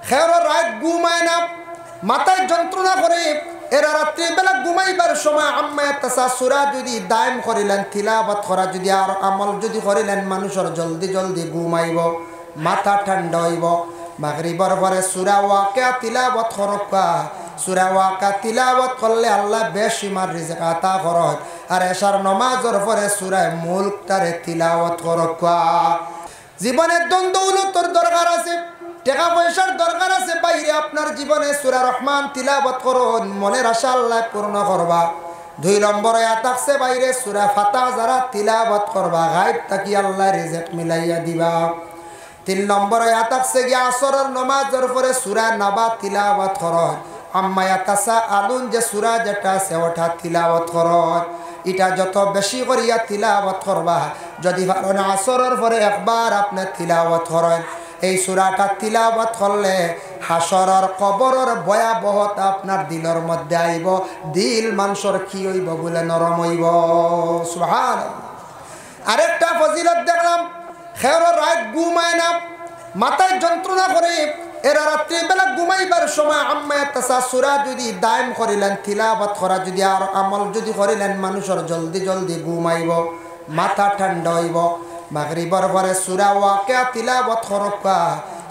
খেরো রাত ঘুমায় না, মাথায় যন্ত্রণা করে। এরা রাত্রিবেলা ঘুমাইবার সময় আম্মা তাসা সূরা যদি দায়ম করিলেন, তিলাওয়াত করা যদি আর আমল যদি করিলেন, মানুষের জলদি জলদি ঘুমাইব, মাথা ঠান্ডা হইব। মাগরিবের পরে সূরা ওয়াকিয়া তিলাওয়াত করবা। সূরা ওয়াকিয়া তিলাওয়াত করলে আল্লাহ বেশিমার রিজক আতা করে। আর এশার নামাজের পরে সূরা মুলক তারে তিলাওয়াত করবা। জীবনে ধন দৌলতের দরকার আছে, টাকা পয়সার দরকার আছে, বাইরে আপনার জীবনে সূরা রহমান তিলাওয়াত করুন, মনের আশা আল্লাহ পূর্ণ করবা। 2 নম্বরে আয়াত আছে বাইরে সূরা ফাতিহা যারা তিলাওয়াত করবা, গায়ব থাকি আল্লাহ রিজক মিলাইয়া দিবা। 3 নম্বরে আয়াত আছে গিয়া আসরের নামাজের পরে সূরা নাবা তিলাওয়াত করুন। আম্মা ইয়াতাসাআলুন যে সূরা যেটা আছে ওটা তিলাওয়াত করুন। এটা যত বেশি করিয়া তিলাওয়াত করবা, যদি পারেন আসরের পরে একবার আপনি তিলাওয়াত করেন, এই সূরাটা তিলাওয়াত করলে হাসরের কবরের ভয়াবহতা আপনার দিলের মধ্যে আইব। দিল মানুষের কি হইব বলে নরম হইব। সুবহানাল্লাহ। আরেকটা ফজিলত দেখলাম, খেরো রাত ঘুমায় না, মাথায় যন্ত্রণা করে। এরা রাত্রিবেলা ঘুমাইবার সময় আম্মা তাসা সূরা যদি দায়ম করিলেন, তিলাওয়াত করা যদি আর আমল যদি করিলেন, মানুষের জলদি জলদি ঘুমাইব, মাথা ঠান্ডা হইব। মাগরিবের পরে সূরা ওয়াকিয়া তিলাওয়াত করবা।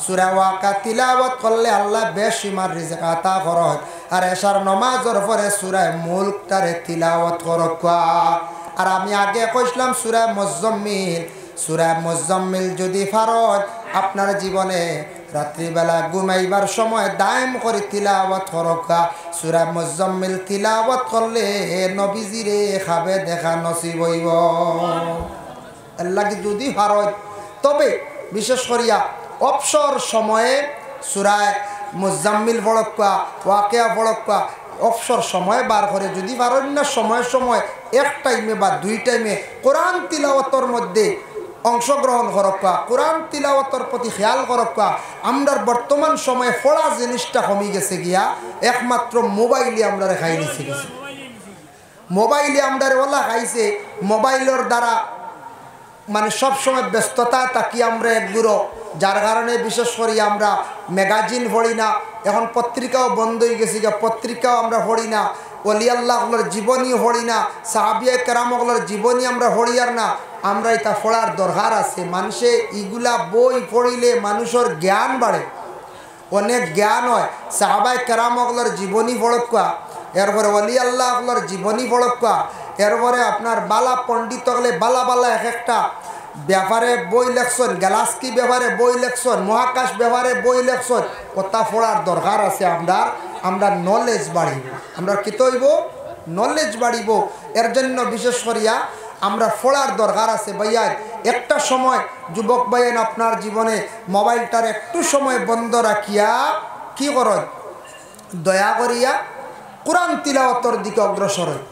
সূরা ওয়াকিয়া তিলাওয়াত করলে আল্লাহ বেশিমার রিজক আতা করে। আর এশার নামাজের পরে সূরা মুলক তারে তিলাওয়াত করবা। আর আমি আগে কইছিলাম সূরা মুজাম্মিল, সূরা মুজাম্মিল যদি ফারজ আপনার জীবনে রাত্রিবেলা ঘুমাইবার সময় দায়ম করে তিলাওয়াত করবা। সূরা মুজাম্মিল তিলাওয়াত করলে নবীজিরে খাবে দেখা নসিব হইব। আল্লাহ কি যদি ফারজ, তবে বিশেষ করিয়া অবসর সময়ে সূরা মুজাম্মিল পড়বা, ওয়াকিয়া পড়বা, অবসর সময় বার করে যদি পারেন না, সময় সময় এক টাইমে বা 2 টাইমে কোরআন তিলাওয়াতের মধ্যে অংশগ্রহণ করবা, কোরআন তিলাওয়াতের প্রতি খেয়াল করবা। আমরার বর্তমান সময়ে পড়া জিনিসটা কমে গেছে গিয়া, একমাত্র মোবাইলে আমরা খাই নিছি গেছে। মোবাইলে আমরা ওলা খাইছে, মোবাইলের দ্বারা মানে সবসময় ব্যস্ততা থাকি আমরা একগুলো, যার কারণে বিশেষ করে আমরা ম্যাগাজিন পড়ি না। এখন পত্রিকাও বন্ধ হয়ে গেছে, পত্রিকাও আমরা পড়ি না, ওলি আল্লাহগুলোর জীবনী পড়ি না, সাহাবিয়ে কেরামগুলোর জীবনী আমরা পড়ি আর না। আমরা এটা পড়ার দরকার আছে। মানুষে ইগুলা বই পড়িলে মানুষের জ্ঞান বাড়ে, অনেক জ্ঞান হয়। সাহাবায়ে কেরামগুলোর জীবনী পড়কা, এরপরে ওলি আল্লাহগুলোর জীবনী পড়কা, এরপরে আপনার বালা পণ্ডিত হলে বালা বালা এক একটা ব্যাপারে বই লেখছেন, গ্যালাস্কি ব্যাপারে বই লেখছেন, মহাকাশ ব্যাপারে বই লেখছেন। কথা পড়ার দরকার আছে। আমরা নলেজ বাড়িব, আমরা কী তৈব নলেজ বাড়িব। এর জন্য বিশেষ করিয়া আমরা পড়ার দরকার আছে। ভাইয়া একটা সময় যুবক ভাইয়েন আপনার জীবনে মোবাইলটার একটু সময় বন্ধ রাখিয়া কি করেন, দয়া করিয়া কোরআন তিলাওয়াতের দিকে অগ্রসর হয়।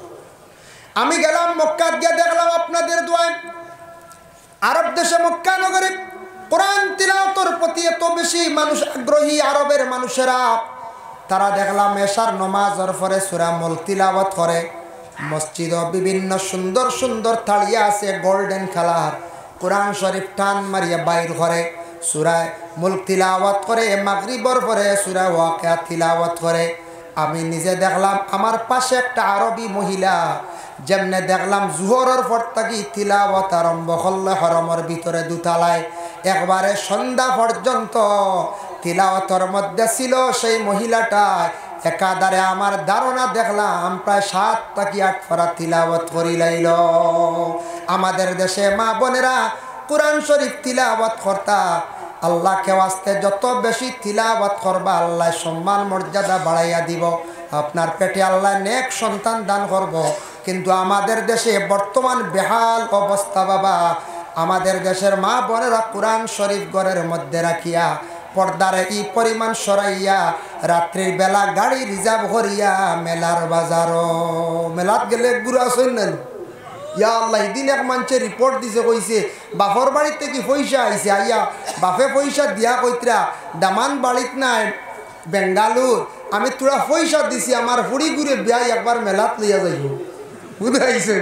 আমি গেলাম মক্কা গিয়ে দেখলাম আপনাদের দোয়ায় আরব দেশে মক্কা নগরে কোরআন তিলাওয়াতের প্রতি এত বেশি মানুষ আগ্রহী। আরবের মানুষেরা তারা দেখলাম এশার নামাজের পরে সূরা মুলক তিলাওয়াত করে। মসজিদও বিভিন্ন সুন্দর সুন্দর থালিয়া আছে গোল্ডেন কালার, কোরআন শরীফ টান মারিয়া বাইর করে সূরা মুলক তিলাওয়াত করে। মাগরিবের পরে সূরা ওয়াকিয়া তিলাওয়াত করে। আমি নিজে দেখলাম আমার পাশে একটা আরবি মহিলা, যেমনে দেখলাম জোহরের পর থাকি তিলাওয়াত আরম্ভ করলে হরমের ভিতরে দুতলায় একবারে সন্ধ্যা পর্যন্ত তিলাওয়াতের মধ্যে ছিল। সেই মহিলাটা একাধারে আমার ধারণা দেখলাম প্রায় 7 থেকে 8 পারা তিলাওয়াত করিলাইল। আমাদের দেশে মা বোনেরা কোরআন শরীফ তিলাওয়াত করতা, আল্লাহকে ওয়াস্তে যত বেশি তিলাওয়াত করবা আল্লাহ সম্মান মর্যাদা বাড়াইয়া দিব, আপনার পেটে আল্লাহ নেক সন্তান দান করব। কিন্তু আমাদের দেশে বর্তমান বেহাল অবস্থা বাবা। আমাদের দেশের মা বোনেরা কোরআন শরীফ ঘরের মধ্যে রাখিয়া পর্দারে ই পরিমাণ সরাইয়া রাত্রির বেলা গাড়ি রিজার্ভ করিয়া মেলার বাজারও মেলাত গেলে গুড়া শুনলেন। ইয়া আল্লাহ, দিন এক মানুষে রিপোর্ট দিছে, কইছে বাপর বাড়ির থেকে পয়সা আইছে, আইয়া বাপে পয়সা দিয়া কইতরা দামান বাড়িত নাই বেঙ্গালুর, আমি তোরা পয়সা দিছি আমার হুড়ি ঘুরে বিয়াই একবার মেলাত লইয়া যাইব। বুঝাইছে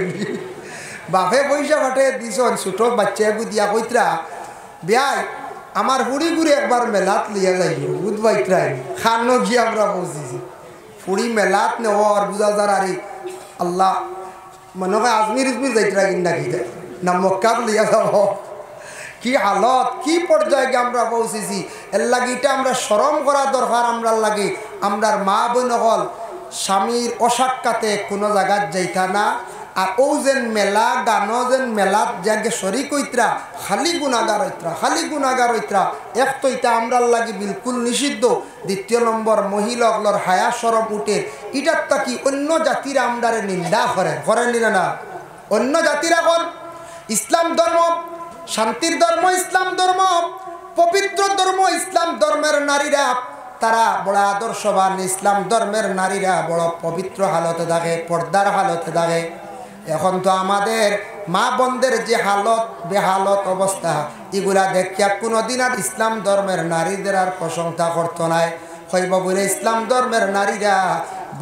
বাপে পয়সা ফাটে দিছন, ছোট বাচ্চাকে দিয়া কইতরা বিয়াই আমার হুড়ি ঘুরে একবার মেলাত লিয়া যাই বুধবাইট্রাই খানো গিয়ে আমরা পৌঁছেছি ফুড়ি মেলাত নেওয়ার বুঝা যার আরে আল্লাহ মনে হয় আজমির ইজমির যাইতরা কিনা কি না মক্কাত লিয়া যাব কি হালত কি পর্যায়ে আমরা পৌঁছেছি এর লাগে এটা আমরা শরম করা দরকার আমরা লাগে আমরার মা বোন হল স্বামীর অসাক্ষাতে কোনো জায়গায় যাইতা না আর ও যেন মেলা গানো যেন মেলাত যাকে শরিক হইতরা খালি গুণাগার হইতরা এক তো এটা আমরার লাগে বিলকুল নিষিদ্ধ দ্বিতীয় নম্বর মহিলাগুলোর হায়া সরম উঠে এটার তাকি অন্য জাতিরা আমরারে নিন্দা করেন না অন্য জাতিরা কর ইসলাম ধর্ম শান্তির ধর্ম ইসলাম ধর্ম পবিত্র ধর্ম ইসলাম ধর্মের নারীরা তারা বড় আদর্শবান ইসলাম ধর্মের নারীরা বড় পবিত্র হালতে থাকে পর্দার হালতে থাকে এখন তো আমাদের মা বোনদের যে হালত বেহালত অবস্থা এগুলা দেখিয়া কোনোদিন আর ইসলাম ধর্মের নারীদের আর প্রশংসা করতো নাই হইব বলে ইসলাম ধর্মের নারীরা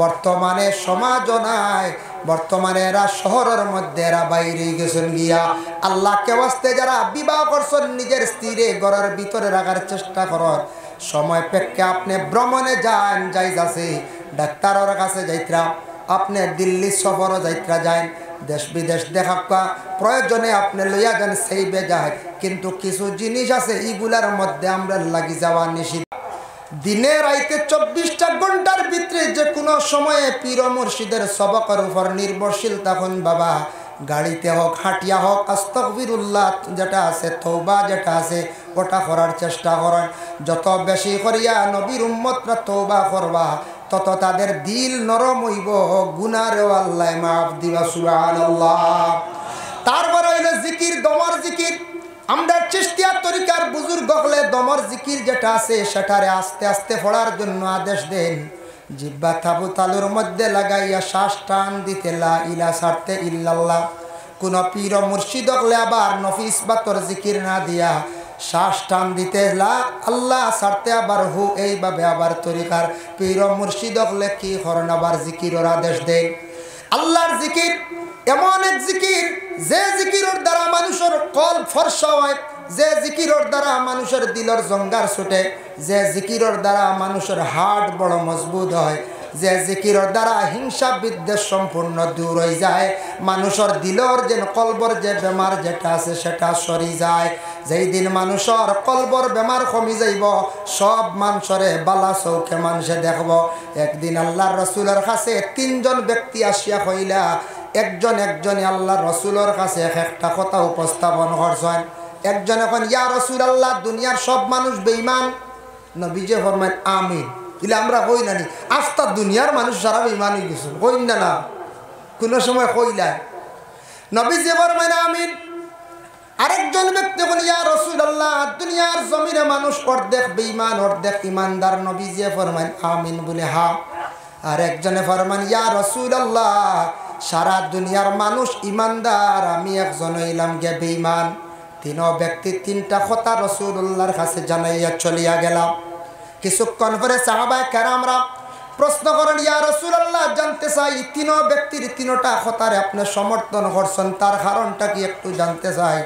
বর্তমানে সমাজ নাই বর্তমানে এরা শহরের মধ্যে এরা বাইরে গেছেন গিয়া আল্লাহকে ওয়াস্তে যারা বিবাহ করছেন নিজের স্ত্রীরে ঘরের ভিতরে রাখার চেষ্টা করেন সময় পেক্ষে আপনি ভ্রমণে যান যাইতাছে ডাক্তারের কাছে যাইতরা আপনি দিল্লি সফরও যাইতরা যান দেশ বিদেশ দেখা প্রয়োজনে আপনি লইয়া যান সেই বেজায় কিন্তু কিছু জিনিস আছে এইগুলার মধ্যে আমরা লাগি যাওয়া নিষিদ্ধ দিনে রাইতে 24টা ঘন্টার ভিতরে যে কোনো সময়ে পীর মুর্শিদের সবকের উপর নির্ভরশীল তখন বাবা গাড়িতে হোক হাঁটিয়া হোক আস্তাগফিরুল্লাহ যেটা আছে তওবা যেটা আছে ওটা করার চেষ্টা করেন যত বেশি করিয়া নবীর উম্মতরা তওবা করবা তত তাদের দিল নরম হইব গুনাহও আল্লাহ মাফ দিবা সুবহানাল্লাহ তারপরে হইল জিকির দমর জিকির আমরা চিশতিয়া তরিকার বুজুর্গ হলে দমর জিকির যেটা আছে সেটারে আস্তে আস্তে পড়ার জন্য আদেশ দেন জিব্বা তাবু তালুর মধ্যে লাগাইয়া শ্বাস টান দিতে লা ইলা সারতে ইল্লাল্লাহ কোন পীর মুর্শিদ হলে আবার নফিস বাতর জিকির না দিয়া শ্বাস টান দিতে লা আল্লাহ সারতে আবার হু এইভাবে আবার তরিকার পীর মুর্শিদ হলে কি করেন আবার জিকিরের আদেশ দেন আল্লাহর জিকির এমন এক জিকির যে জিকিরের দ্বারা মানুষের কল ফর্সা হয় যে জিকিরের দ্বারা মানুষের দিলের জঙ্গার ছুটে যে জিকিরের দ্বারা মানুষের হার্ট বড় মজবুত হয় যে জিকিরের দ্বারা হিংসা বিদ্বেষ সম্পূর্ণ দূর হয়ে যায় মানুষের দিলের যে কলবর যে বেমার যেটা আছে সেটা সরি যায় যেই দিন মানুষের কলবর বেমার কমি যাইব সব মানুষরে বালা চৌখে মানুষে দেখব একদিন আল্লাহর রসুলের কাছে 3 জন ব্যক্তি আসিয়া কইলা একজনে আল্লাহর রসুলের কাছে একটা কথা উপস্থাপন করছেন একজন এখন ইয়া রাসূলুল্লাহ দুনিয়ার সব মানুষ বেঈমান নবীজি ফরমান আমিন ইলে আমরা কই নানি আস্তা দুনিয়ার মানুষ সারা বেঈমান হয়ে গেছে কই না কোন সময় কইলা নবীজি ফরমান আমিন আরেকজন ব্যক্তি বলে ইয়া রাসূলুল্লাহ দুনিয়ার জমিনে মানুষ অর্ধেক বেঈমান অর্ধেক ঈমানদার নবীজি ফরমান আমিন বলে হ্যাঁ আরেকজনে ফরমান ইয়া রাসূলুল্লাহ সারা দুনিয়ার মানুষ ঈমানদার আমি একজন হইলাম গে বেঈমান তিন ব্যক্তি 3টা কথা রাসূলুল্লাহর কাছে জানাইয়া চলিয়া গেলাম কিছুক্ষণ পরে সাহাবায়ে কেরামরা প্রশ্ন করেন ইয়া রাসূলুল্লাহ জানতে চাই 3 ব্যক্তির 3টা কথারে আপনি সমর্থন করছেন তার কারণটা কি একটু জানতে চাই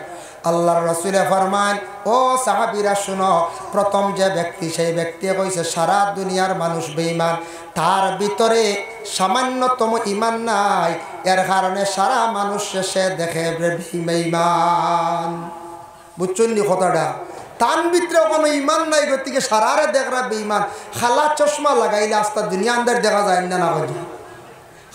আল্লাহর রাসূল ফরমান ও সাহাবীরা শুনো প্রথম যে ব্যক্তি সেই ব্যক্তি কইছে সারা দুনিয়ার মানুষ বেঈমান তার ভিতরে সামান্যতম ঈমান নাই এর কারণে সারা মানুষ শেষে দেখে বেঈমান বুঝছেন নি কথাটা তার ভিতরে কোনো ঈমান নাই গতিকে সারারে দেখরা বেঈমান খালা চশমা লাগাইলে আস্তা দুনিয়া আন্দার দেখা যায় না কই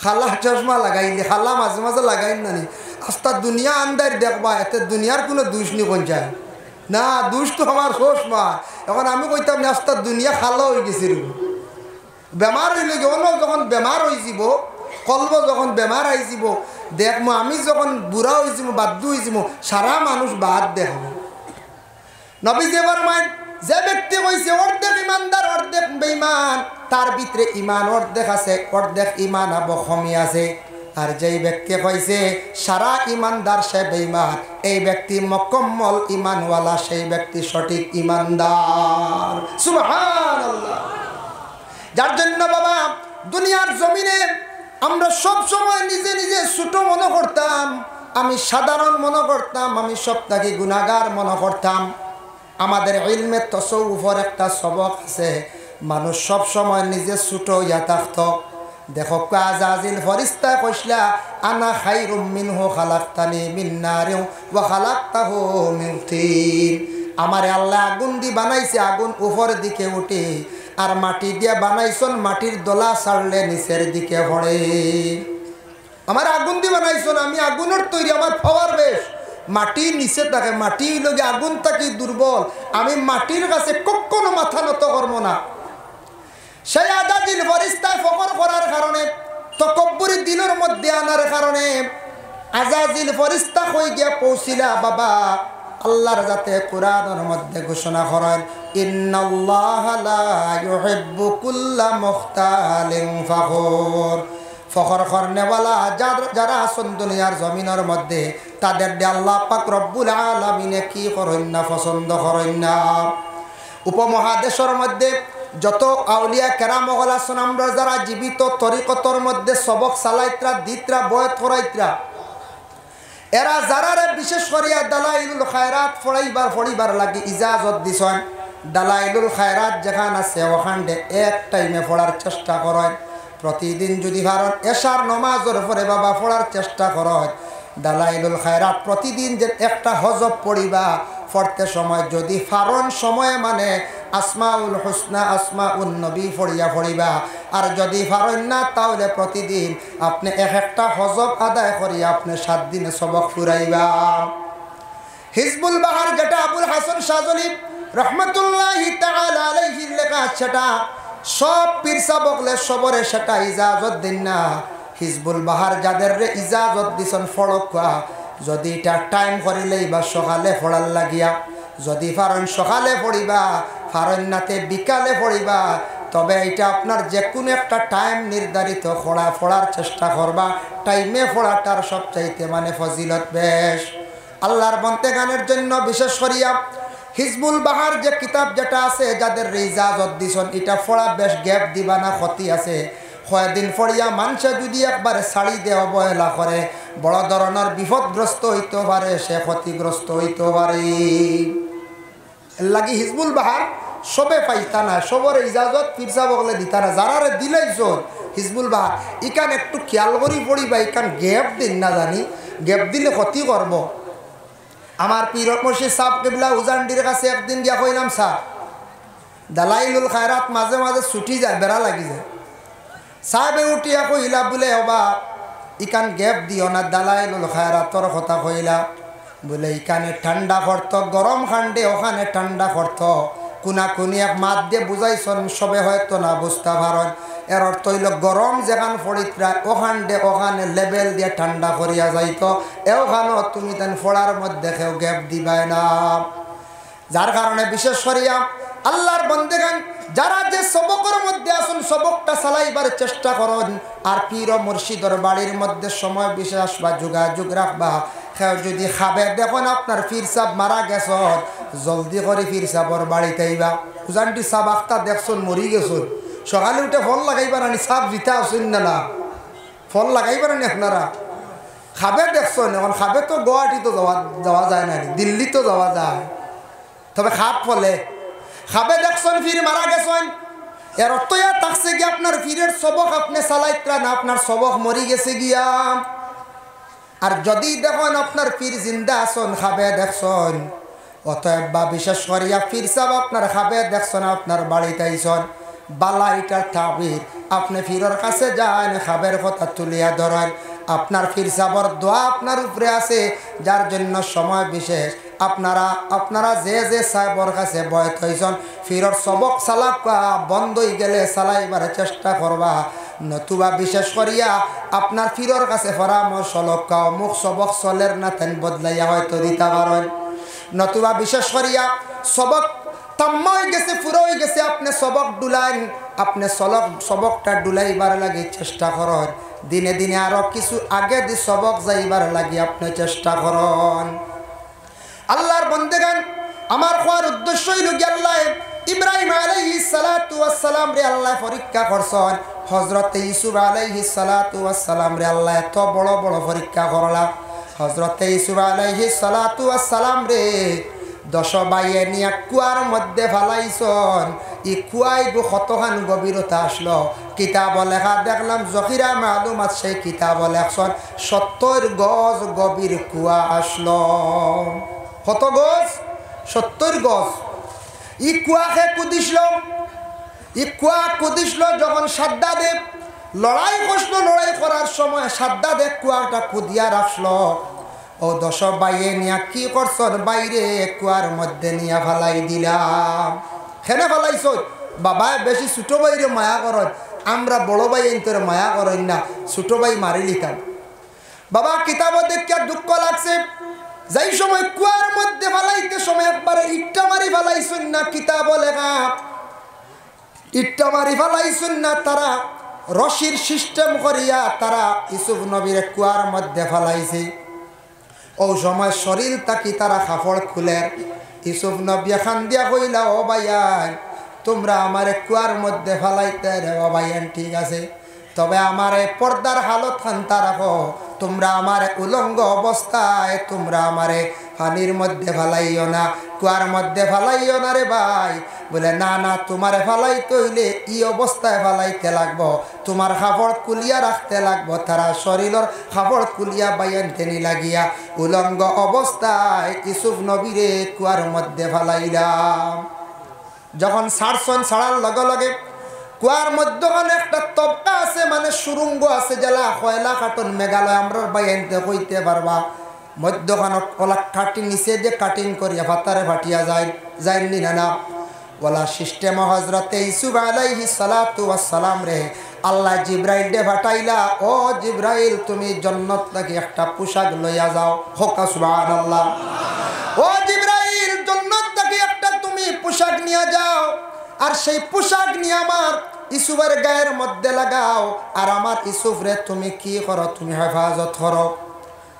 খালা চশমা লাগাইলে খালা মাঝে মাঝে লাগাই না নি আস্তা দুনিয়া আন্দার দেখবা এতে দুনিয়ার কোনো দোষ নি কোন যায় না দোষ তো আমার চশমা এখন আমি কইতাম না আস্তা দুনিয়া খালা হয়ে গেছে বেমার হইলে যখন বেমার হয়ে যাব কলব যখন বেমার আই যাব দেখবো আমি যখন বুড়া হয়ে যাব বাধ্য হয়ে যাব সারা মানুষ বাদ দেখব নবীজি ফরমান যে ব্যক্তি কইছে অর্ধেক ঈমানদার অর্ধেক বেঈমান তার ভিতরে ঈমান অর্ধেক আছে অর্ধেক ঈমান কমি আছে আর যেই ব্যক্তি কইছে সারা ঈমানদার সে বেঈমান এই ব্যক্তি মুকম্মল ঈমানওয়ালা সেই ব্যক্তি সঠিক ঈমানদার সুবহানাল্লাহ যার জন্য বাবা দুনিয়ার জমিনে আমরা সব সময় নিজে নিজে ছোট মনে করতাম আমি সাধারণ মনে করতাম আমি সবটাকে গুনাহগার মনে করতাম আমাদের ইলমে তাসাউফের একটা সবক আছে, মানুষ সব সময় নিজে ছোট ইয়া থাকত। দেখো আজাজিল ফরিস্তা কইসলা আনা খাইরুম মিনহু খালাকতানি মিন নারিন ওয়া খালাকতাহু মিন তিন। আমারে আল্লাহ আগুন দি বানাইছে, আগুন উপরের দিকে উঠে, আর মাটি দিয়ে বানাইছন, মাটির দলা ছাড়লে নিচের দিকে পড়ে। আমার আগুন দিয়ে বানাইছন, আমি আগুনের তৈরি, আমার পাওয়ার বেশ। মাটির নিচে থাকে, মাটি লগে আগুন থাকি দুর্বল, আমি মাটির কাছে কখনো মাথা নত করব না। সেই আজাজিল ফরিস্তায় ফখর করার কারণে, তকব্বুরি দিলের মধ্যে আনার কারণে আজাজিল ফরিস্তা হয়ে গিয়া পৌঁছিলা বাবা আল্লাহর যাতে কোরআনের মধ্যে ঘোষণা করেন, ইন্নাল্লাহা লা ইউহিব্বু কুল্লা মুখতালিন ফখুর। ফখর করনেওয়ালা যারা আছেন দুনিয়ার জমিনের মধ্যে, তাদের দিয়ে আল্লাহ পাক রব্বুল আলামিনে কি করেন না, পছন্দ করেন না। উপমহাদেশের মধ্যে যত আউলিয়া কেরাম আছেন, আমরা যারা জীবিত তরিকতর মধ্যে সবক সালাইত্রা দিত্রা বয়ত করাইত্রা, এরা যারারে বিশেষ করিয়া দালাইলুল খায়রাত ফড়াইবার লাগি ইজাজত দিছেন। দালাইলুল খায়রাত যেখান আছে ওখানে এক টাইমে পড়ার চেষ্টা করেন। প্রতিদিন যদি ভারত এশার নমাজের পরে বাবা পড়ার চেষ্টা করেন দালাইলুল খায়রাত, প্রতিদিন যে একটা হজব পড়িবা, পড়তে সময় যদি ফারণ সময়ে মানে আসমাউল হুসনা আসমাউন নবী পড়িবা, আর যদি ফারণ না তাহলে প্রতিদিন আপনি একটা হজব আদায় করিয়া আপনি 7 দিনে সবক ফুরাইবা। হিজবুল বাহার যেটা আবুল হাসান শাহজলি রহমতুল্লাহি তাআলা আলাইহির লেখা, সেটা সব পীর সাবকলে সবরে সেটা ইজাজত দিন না। হিজবুল বাহার যাদের ইজাজত দিছেন ফড়কা, যদি এটা টাইম করিলেই বা সকালে পড়ার লাগিয়া, যদি ফারণ সকালে পড়িবা, ফারণ নাতে বিকালে পড়িবা, তবে এটা আপনার যে কোনো একটা টাইম নির্ধারিত পড়ার চেষ্টা করবা। টাইমে পড়াটার সবচাইতে মানে ফজিলত বেশ। আল্লাহর বন্দেগানের জন্য বিশেষ করিয়া হিজবুল বাহার যে কিতাব যেটা আছে, যাদের ইজাজত দিছেন, এটা পড়া বেশ গ্যাপ দিবা না, ক্ষতি আছে। কয়েকদিন পড়িয়া মানুষে যদি একবারে ছাড়ি দিয়ে অবহেলা করে, বড় ধরনের বিপদগ্রস্ত হইতে পারে, সে ক্ষতিগ্রস্ত হইতে পারে। এর লাগি হিজবুল বাহার সবে পাইতা না, সবর ইজাজত পীরসা বগলে দিতা না। যারারে দিলেইছ হিজবুল বাহার, ইকান একটু খেয়াল করি পড়িবা, ইকান গ্যাপ দিন না, জানি গ্যাপ দিলে ক্ষতি করব। আমার পীর মুর্শিদ সাহেব কিবলা উজানডির কাছে একদিন গিয়া কইলাম, স্যার দালাইলুল খায়রাত মাঝে মাঝে ছুটি যায়, বেড়া লাগি যায়। সাহেবে উঠিয়া কইলা বলে অবা ইকান গ্যাপ দিও না, দালাইলুল খায়রাতর কথা কইলা বলে ইকানে ঠান্ডা করত, গরম খান্ডে ওখানে ঠান্ডা করত। কোনি এক মাত দিয়ে বুঝাইছন, সবে হয়তো না বুঝতে পারেন। এর অর্থ হইল গরম যেখান ফড়িত্রা ওখানে লেবেল দিয়ে ঠান্ডা করিয়া যাইত, এওখানেও তুমি তেন ফড়ার মধ্যে কেউ গ্যাপ দিবাই না। যার কারণে বিশেষ করিয়া আল্লাহর বন্দেগান যারা যে সবকের মধ্যে আসুন, সবকটা চালাইবার চেষ্টা করুন। আর পীর ও মুর্শিদর বাড়ির মধ্যে সময় বিশেষ বা যোগাযোগ রাখবা। কেউ যদি খাবে দেখুন আপনার পীর সাহেব মারা গেছ, জলদি করে পীর সাহেবর বাড়িতে আইবা। উজানটি সাহেব আখতা দেখছুন মরি গেছুন, সকালে উঠে ফল লাগাইবার আনি, সাহেব জিতা আসুন না ফল লাগাইবার আনি আপনারা খাবে দেখছেন। এখন খাবে তো গুয়াহাটি তো যাওয়া যায় না, দিল্লি তো যাওয়া যায়, তবে খাপ ফলে খাবে দেখছেন ফির মারা গেছেন। এর অর্থ ইয়া থাকছে গিয়ে আপনার ফিরের সবক আপনি চালাইত্রা না, আপনার সবক মরি গেছে গিয়া। আর যদি দেখুন আপনার ফির জিন্দা আসন, খাবে দেখছেন, অতএব বা বিশেষ করিয়া ফির সাহেব আপনার খাবে দেখছেন, আপনার বাড়িতে আইসন, বালা এটার তাবির আপনি ফিরের কাছে যান, খাবের কথা তুলিয়া ধরেন। আপনার ফির সাহেবর দোয়া আপনার উপরে আছে, যার জন্য সময় বিশেষ আপনারা যে সাহেবর কাছে বয়ত হয়েছেন, ফিরর সবক চালাক বন্ধ হয়ে গেলে চালাইবার চেষ্টা করবা। নতুবা বিশেষ করিয়া আপনার ফিরর কাছে পরামর্শ লক্ষ্য অমুক সবক চলের না তেন বদলাইয়া হয়তো দিতে পারেন। নতুবা বিশেষ করিয়া সবক তাম্মা হয়ে গেছে, পুরো হয়ে গেছে, আপনি সবক ডুলাইন, আপনি সবকটা ডুলাইবার লাগে চেষ্টা করেন। দিনে দিনে আরো কিছু আগে দি সবক যাইবার লাগে আপনি চেষ্টা করেন। আল্লাহর বন্দেগান, আমার কোয়ার উদ্দেশ্য হইল কি, আল্লাহ ইব্রাহিম আলাইহিস সালাতু ওয়াস সালাম রে আল্লাহ পরীক্ষা করছেন। হযরত ইউসুফ আলাইহিস সালাতু ওয়াস সালাম রে আল্লাহ এত বড় বড় পরীক্ষা করলা। হযরত ইউসুফ আলাইহিস সালাতু ওয়াস সালাম রে দশ বাইয়ে নিয়ে কুয়ার মধ্যে ফালাইছন। ই কুয়াই গো কতখান গভীরতা আসলো। কিতাব লেখা দেখলাম জহিরা মালুমাত সেই কিতাব লেখছন 70 গজ গভীর কুয়া আসলো। কত গজ? 70 গজ। ই কুয়াকে কুদিসল। ই কুয়া কুদিসল যখন সাদ্দাদে লড়াই করলো। লড়াই করার সময় সাদ্দাদে কুয়াটা কুদিয়া রাখলো। ও দশ বাইয়ে নিয়া কি করছন? বাইরে কুয়ার মধ্যে নিয়া ফালাই দিলাম। খেনে ফালাইছ? বাবা বেশি ছোট বাইরে মায়া করন, আমরা বড় ভাই তোর মায়া করেন না, ছোট ভাই মারি লিতাম। বাবা কিতাব দেখিয়া দুঃখ লাগছে। যাই সময় কুয়ার মধ্যে ফালাইতে সময় একবারে ইট্টা মারি ফালাইছুন না। কিতাব লেখা ইট্টা মারি ফালাইছুন না। তারা রশির সিস্টেম করিয়া তারা ইউসুফ নবীর কুয়ার মধ্যে ফালাইছে। ও সময় শরীর তাকি তারা কাপড় খুলে ইউসুফ নবী খান দিয়া কইলা, ও ভাইয়ান তোমরা আমারে কুয়ার মধ্যে ফালাইতে রে। ও ভাইয়ান ঠিক আছে, তবে আমারে পর্দার হালত খান্তা রাখো। তোমরা আমারে উলঙ্গ অবস্থায় তোমরা আমারে পানির মধ্যে ফালাইও না, কুয়ার মধ্যে ফালাইও না রে ভাই। বলে না না, তোমারে ফালাইতে হইলে ই অবস্থায় ফালাইতে লাগবো, তোমার কাপড় কুলিয়া রাখতে লাগবো। তারা শরীরের কাপড় কুলিয়া বাইয়ান টেনি লাগিয়া উলঙ্গ অবস্থায় ইউসুফ নবীরে কুয়ার মধ্যে ফালাইলাম। যখন ছাড়ছন, ছাড়ার লগে লগে কুয়ার মধ্যখানে একটা তবকা আছে, মানে সুরঙ্গ আছে, জেলা কয়লা কাটন মেঘালয় আমরা বাইয়ানতে কইতে পারবা। মধ্যখানে ওলা কাটি নিচে যে কাটিং করিয়া ফাতারে ফাটিয়া যায় যায়নি না ওলা সিস্টেম। হজরতে ইউসুফ আলাইহিস সালাতু ওয়াস সালাম রে আল্লাহ জিব্রাইল দে ফাটাইলা, ও জিব্রাইল তুমি জান্নাত থেকে একটা পোশাক লইয়া যাও। হোক সুবহানাল্লাহ। ও জিব্রাইল জান্নাত থেকে একটা তুমি পোশাক নিয়ে যাও, আর সেই পোশাক নিয়ে আমার ইউসুফের গায়ের মধ্যে লাগাও। আর আমার ইউসুফ রে তুমি কি করো? তুমি হেফাজত করো।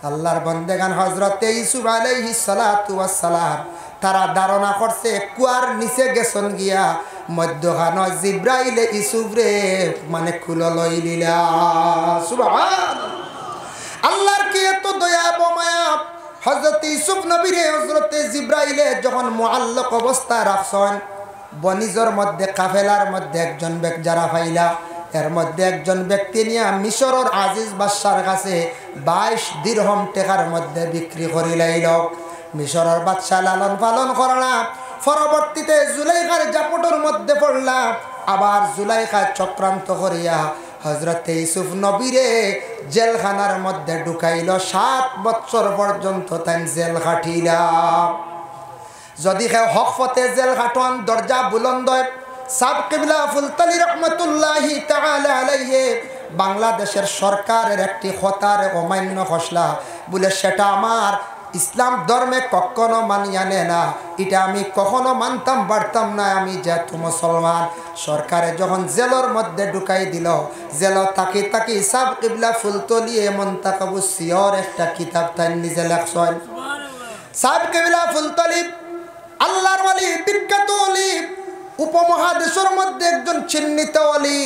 আল্লাহর বন্দেগান হজরতে ইউসুফ আলাইহিস সালাতু ওয়াস সালাম তারা ধারণা করছে কুয়ার নিচে গেছন গিয়া মধ্যখান জিব্রাইলে ইউসুফ রে মানে খুলে লই লিলা। সুবহানাল্লাহ। আল্লাহর কি এত দয়া মায়া। হযরতে ইউসুফ নবীরে হযরতে জিব্রাইলে যখন মুআল্লাক অবস্থা রাখছেন, বনিজর মধ্যে কাফেলার মধ্যে একজন ব্যক্তি যারা পাইলা, এর মধ্যে একজন ব্যক্তি নিয়ে মিশরের আজিজ বাদশার কাছে 22 দিরহম টাকার মধ্যে বিক্রি করে লাইল। মিশরের বাদশা লালন পালন করলা। পরবর্তীতে জুলাইখার জাপটের মধ্যে পড়লা। আবার জুলাইখা চক্রান্ত করিয়া হজরতে ইউসুফ নবীরে জেলখানার মধ্যে ঢুকাইল। 7 বছর পর্যন্ত তাই জেল খাটিলা। যদি কেউ হক পথে জেল খাটন দরজা বুলন্দ। সাব কিবলা ফুলতলি রহমতুল্লাহি তাআলা আলাইহি বাংলাদেশের সরকারের একটি খতার অমান্য খসলা বলে সেটা আমার ইসলাম ধর্মে কখনো মানিয়া নেয় না। এটা আমি কখনো মানতাম পারতাম না। আমি যেহেতু মুসলমান, সরকারে যখন জেলের মধ্যে ঢুকাই দিল, জেল তাকি তাকি সাব কিবলা ফুলতলি মুনতাকাবু সিয়র একটা কিতাব তাই নিজে লেখছেন। সাব কিবলা ফুলতলি আল্লাহর ওয়ালি, বিখ্যাত ওয়ালি, উপমহাদেশের মধ্যে একজন চিহ্নিত ওয়ালি।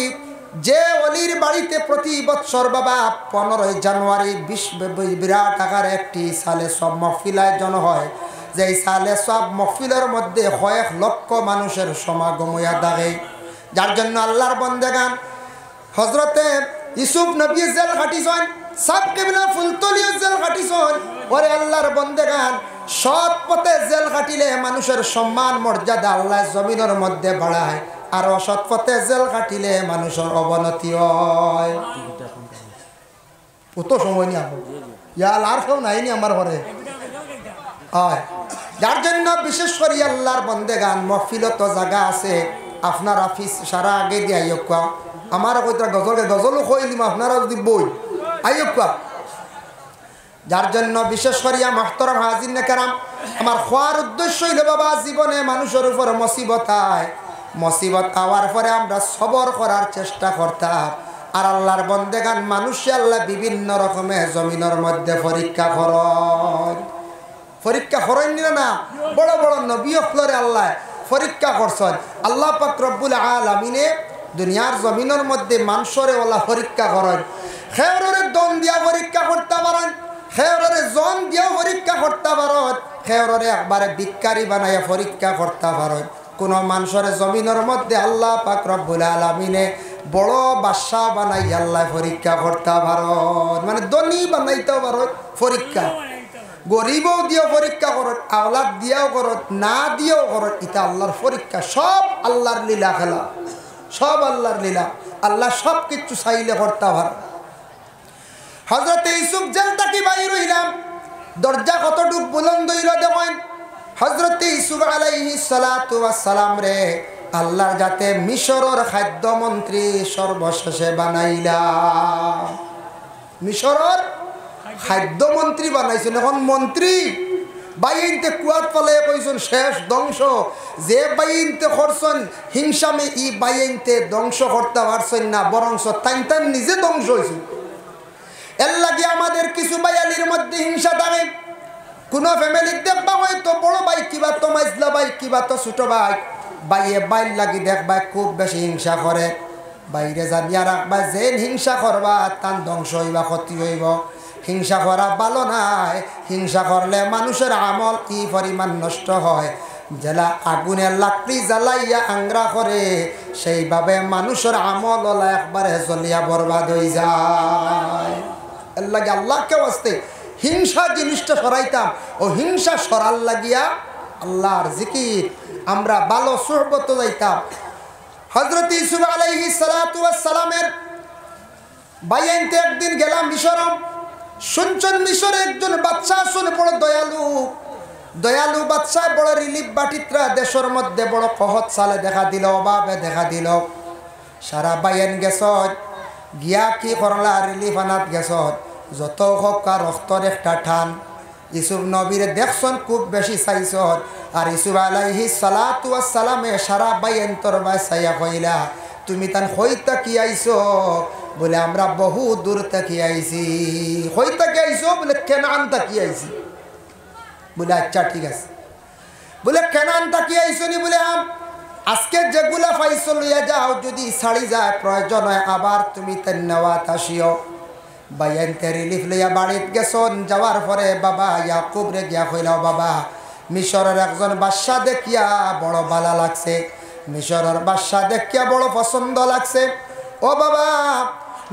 যে ওয়ালির বাড়িতে প্রতি বছর বাবা 15 জানুয়ারি বিরাট আকারে একটি সালে সব মহফিল আয়োজন হয়। যেই সালে সব মহফিলের মধ্যে কয়েক লক্ষ মানুষের সমাগম হইয়া থাকে। যার জন্য আল্লাহর বন্দেগান হজরতে ইউসুফ নবী জেল খাটিছেন, সাব কিবলা ফুলতলিও জেল খাটিছেন। ওরে আল্লাহর বন্দেগান, সৎ পথে জেল খাটিলে মানুষের সম্মান মর্যাদা আল্লাহ জমিনের মধ্যে বাড়ায়, আর অসৎ পথে জেল খাটিলে মানুষের অবনতি হয়। কত সময় নিয়ে ইয়াল আর কেউ নাইনি আমার ঘরে হয়। যার জন্য বিশেষ করে আল্লাহর বন্দেগান মহফিলত জায়গা আছে, আপনার অফিস সারা আগে দিয়ে আইয়কা আমার কইতা গজলও কইলিম, আপনারা যদি বই আইয়কা। যার জন্য বিশেষ করিয়া মাহতরম হাজির নেকারাম, আমার খোয়ার উদ্দেশ্য হইল বাবা জীবনে মানুষের উপর মুসিবত আয়, মুসিবত আওয়ার পরে আমরা সবর করার চেষ্টা করতাম। আর আল্লাহর বন্দেগান মানুষে আল্লাহ বিভিন্ন রকমের জমিনের মধ্যে পরীক্ষা করেন না। বড় বড় নবী ফ্লোরে আল্লাহ পরীক্ষা করছেন। আল্লাহ পাক রব্বুল আলামিনে দুনিয়ার জমিনের মধ্যে মানুষরে ওলা পরীক্ষা করেন। খেয়রের দন দিয়া পরীক্ষা করতে পারেন, খেয়রে জন দিয়েও পরীক্ষা করতে পারত, খেয়রে একবারে ভিক্ষারি বানাইয়া পরীক্ষা করতে পারত। কোন মানুষের জমিনের মধ্যে আল্লাহ পাক রব্বুল আলামিনে বড় বাদশা বানাই আল্লাহ পরীক্ষা করতে পারত, মানে ধনী বানাইতে পারত পরীক্ষা, গরিবও দিয়েও পরীক্ষা করত, আওলাদ দিয়েও করত, না দিয়েও করত। এটা আল্লাহর পরীক্ষা, সব আল্লাহর লীলা খেলা, সব আল্লাহর লীলা। আল্লাহ সব কিছু চাইলে করতে পারে। হযরত ইউসুফ জেল থেকে বাইর হইলাম, দরজা কতটুক বুলন্দ হইল দেখেন। হযরত ইউসুফ আলাইহিস সালাতু ওয়াস সালাম রে আল্লাহর যাতে মিশরের খাদ্যমন্ত্রী সর্বশেষে বানাইলা, মিশরের খাদ্যমন্ত্রী বানাইছেন। এখন মন্ত্রী বাইনতে কুয়াত ফলে কইছেন শেষ ধ্বংস, যে বাইনতে করছেন হিংসামে ই বাইনতে ধ্বংস করতে পারছেন না, বরং তাইন নিজে ধ্বংস হয়েছে। এর লাগে আমাদের কিছু বাইয়ালির মধ্যে হিংসা থাকে। কোন ফ্যামিলির দেখবা হয়তো বড় ভাই কিবা তো মাইজলা ভাই কিবা তো ছোট ভাই, বাইয়ে বাইর লাগি দেখবা খুব বেশি হিংসা করে। বাইরে জানিয়া রাখবা যে হিংসা করবা তার ধ্বংস হইবা, ক্ষতি হইব। হিংসা করা ভালো নাই, হিংসা করলে মানুষের আমল কি পরিমাণ নষ্ট হয়। জেলা আগুনের লাকড়ি জ্বালাইয়া আংরা করে, সেইভাবে মানুষের আমল ওলা একবারে জ্বলিয়া বরবাদ হয়ে যায়। এর লাগে আল্লাহকে বাঁচতে হিংসা জিনিসটা সরাইতাম, ও হিংসা সরাল লাগিয়া আল্লাহর জিকির আমরা ভালো সুহবত যাইতাম। হযরত ইউসুফ আলাইহিস সালাতু ওয়াস সালামের বাইনতে একদিন গেলাম মিশর। শুনছেন মিশরে একজন বাদশা শুনে বড় দয়ালু, দয়ালু বাদশা বড় রিলিফ বাটিত্রা দেশের মধ্যে বড় কহত সালে দেখা দিল, অভাবে দেখা দিল। সারা বাইন গেছ গিয়া কি করলা, রিলিফ আনাত গেছ, যত হকা রক্তর একটা টান। ইউসুফ নবীরে দেখছন খুব বেশি চাইছ, আর ইউসুফ আলাইহিস সালাতু ওয়াস সালামে সারা বাইন তোর বাই চাইয়া কইলা তুমি তান হইতা কি আইছো? বলে আমরা বহু দূর থেকে আইছি। হইতা কি আইছো? বলে কেনান তাকি আইছি। বলে আচ্ছা ঠিক আছে। বলে কেনান তাকি আইছো নি? বলে আজকে যেগুলা পাইছো লইয়া যাও, যদি ছাড়ি যায় প্রয়োজন হয় আবার তুমি তার নেওয়াত আসিও। বাইনতে রিলিফ লইয়া বাড়িত গেছন। যাওয়ার পরে বাবা ইয়াকুব রে গিয়া কইলাও বাবা মিশরের একজন বাদশা দেখিয়া বড় ভালো লাগছে, মিশরের বাদশা দেখিয়া বড় পছন্দ লাগছে। ও বাবা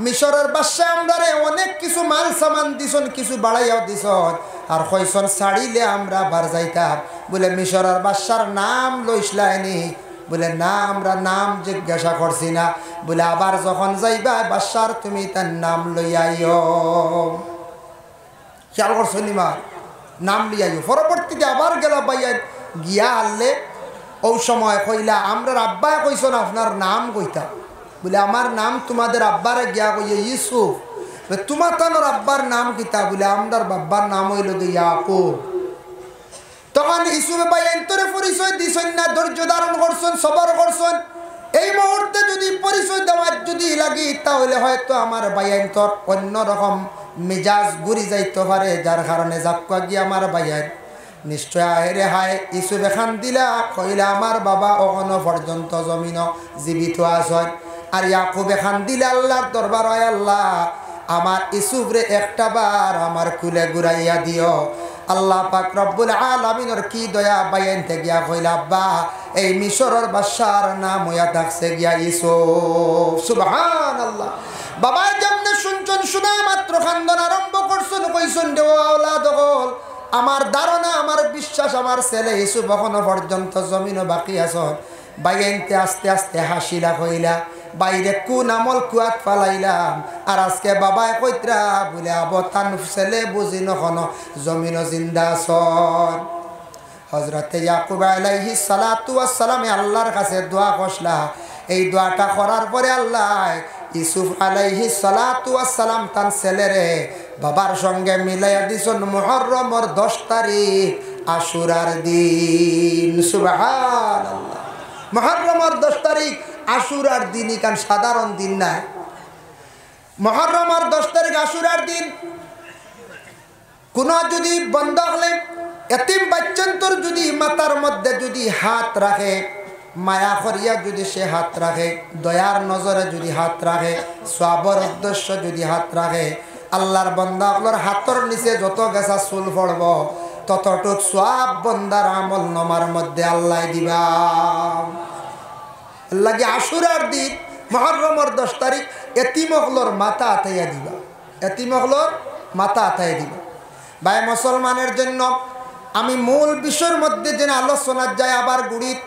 মিশরের বাদশা আমরারে অনেক কিছু মাল সামান দিছন, কিছু বাড়াইয়াও দিছন, আর কইছন ছাড়িলে আমরা বার যাইতাম। বলে মিশরের বাদশার নাম লইসলাইনি? বলে না, আমরা নাম জিজ্ঞাসা করছি না। বলে আবার যখন যাইবা বাদশার তুমি তার নাম লইয়াইও। খেয়াল করছো নিমা? নাম লইয়াইও। পরবর্তীতে আবার গেল বাইয়া গিয়া আনলে, ও সময় কইলা আমরা আব্বা কইছন আপনার নাম কইতা? বলে আমার নাম তোমাদের আব্বারে গিয়া কইয়ে ইউসুফ। তোমার তানোর আব্বার নাম কিতা? বলে আমরার বাব্বার নাম হইল ইয়াকুব। তখন ইউসুফে ভাই এন্তরে পরিচয় দিছেন না, ধৈর্য ধারণ করছেন, সবর করছেন। এই মুহূর্তে যদি পরিচয় দেওয়ার যদি লাগি তাহলে হয়তো আমার ভাই এন্তর অন্যরকম মেজাজ ঘুরি যাইতে পারে, যার কারণে জাক্কা গিয়ে আমার ভাইয়ের নিশ্চয় আহেরে হায়। ইউসুফ এখান দিলা কইলা আমার বাবা অখনো পর্যন্ত জমিন জীবিত আছেন। আর ইয়াকুব এখান দিলে আল্লাহর দরবার হয় আল্লাহ আমার ইউসুফ রে একটা বার আমার কুলে ঘুরাইয়া দিও। আল্লাহ পাক রব্বুল আলামিনের কি দয়া, বাইনতে গিয়া কইলা আব্বা এই মিশরের বাদশার নাম হইয়া থাকছে গিয়া ইউসুফ। সুবহানাল্লাহ। বাবা যেমনে শুনছেন শোনা মাত্র খান্দন আরম্ভ করছেন, কইছেন দেও আওলাদ হল আমার ধারণা, আমার বিশ্বাস আমার ছেলে ইউসুফ এখনো পর্যন্ত জমিনও বাকি আছেন। বাইনতে আস্তে আস্তে হাসিলা কইলা বাইরে কোন আমল কুয়াত ফালাইলাম, আর আজকে বাবায় কইত্রা বলে আবতান ছেলে বুঝি নখনো জমিনও জিন্দা আছেন। হযরতে ইয়াকুব আলাইহিস সালাতু ওয়াস সালামে আল্লাহর কাছে দোয়া করলা। এই দোয়াটা করার পরে আল্লাহ ইউসুফ আলাইহিস সালাতু ওয়াস সালাম তার ছেলেরে বাবার সঙ্গে মিলাইয়া দিছেন মুহররমের 10 তারিখ আশুরার দিন। সুবহানাল্লাহ। মুহররমের 10 তারিখ আশুরার দিন, কারণ সাধারণ দিন না। মুহররমের 10 তারিখ আশুরার দিন। কোন যদি বন্ধ হলে এতিম বাচ্চান্তর যদি মাথার মধ্যে যদি হাত রাখে, মায়া করিয়া যদি সে হাত রাখে, দয়ার নজরে যদি হাত রাখে, সওয়াবের উদ্দেশ্য যদি হাত রাখে, আল্লাহর বান্দাগুলোর হাতর নিচে যত গেছা চুল পড়ব ততটুক সওয়াব বান্দার আমল নামার মধ্যে আল্লাহ দিবা। লাগে আশুরার দিন মুহররমের 10 তারিখ এতিমগুলোর মাথা আতাইয়া দিবা, এতিমগুলোর মাথা আতাইয়া দিবা। ভাই মুসলমানের জন্য আমি মূল বিষয়ের মধ্যে যেন আলোচনা যায় আবার গুড়িত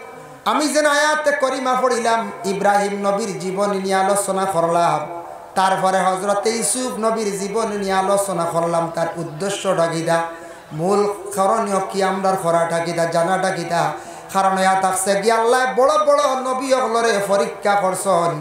আমি যেন আয়াতে করিমা পড়িলাম ইব্রাহিম নবীর জীবনী নিয়ে আলোচনা করলাম, তারপরে হযরতে ইউসুফ নবীর জীবনী নিয়ে আলোচনা করলাম। তার উদ্দেশ্যটা কিটা, মূল করণীয় কি আমরার করাটা কিটা, জানাটা কিটা। কারণ ইয়া থাকছে কি আল্লাহ বড় বড় নবী হলরে পরীক্ষা করছেন,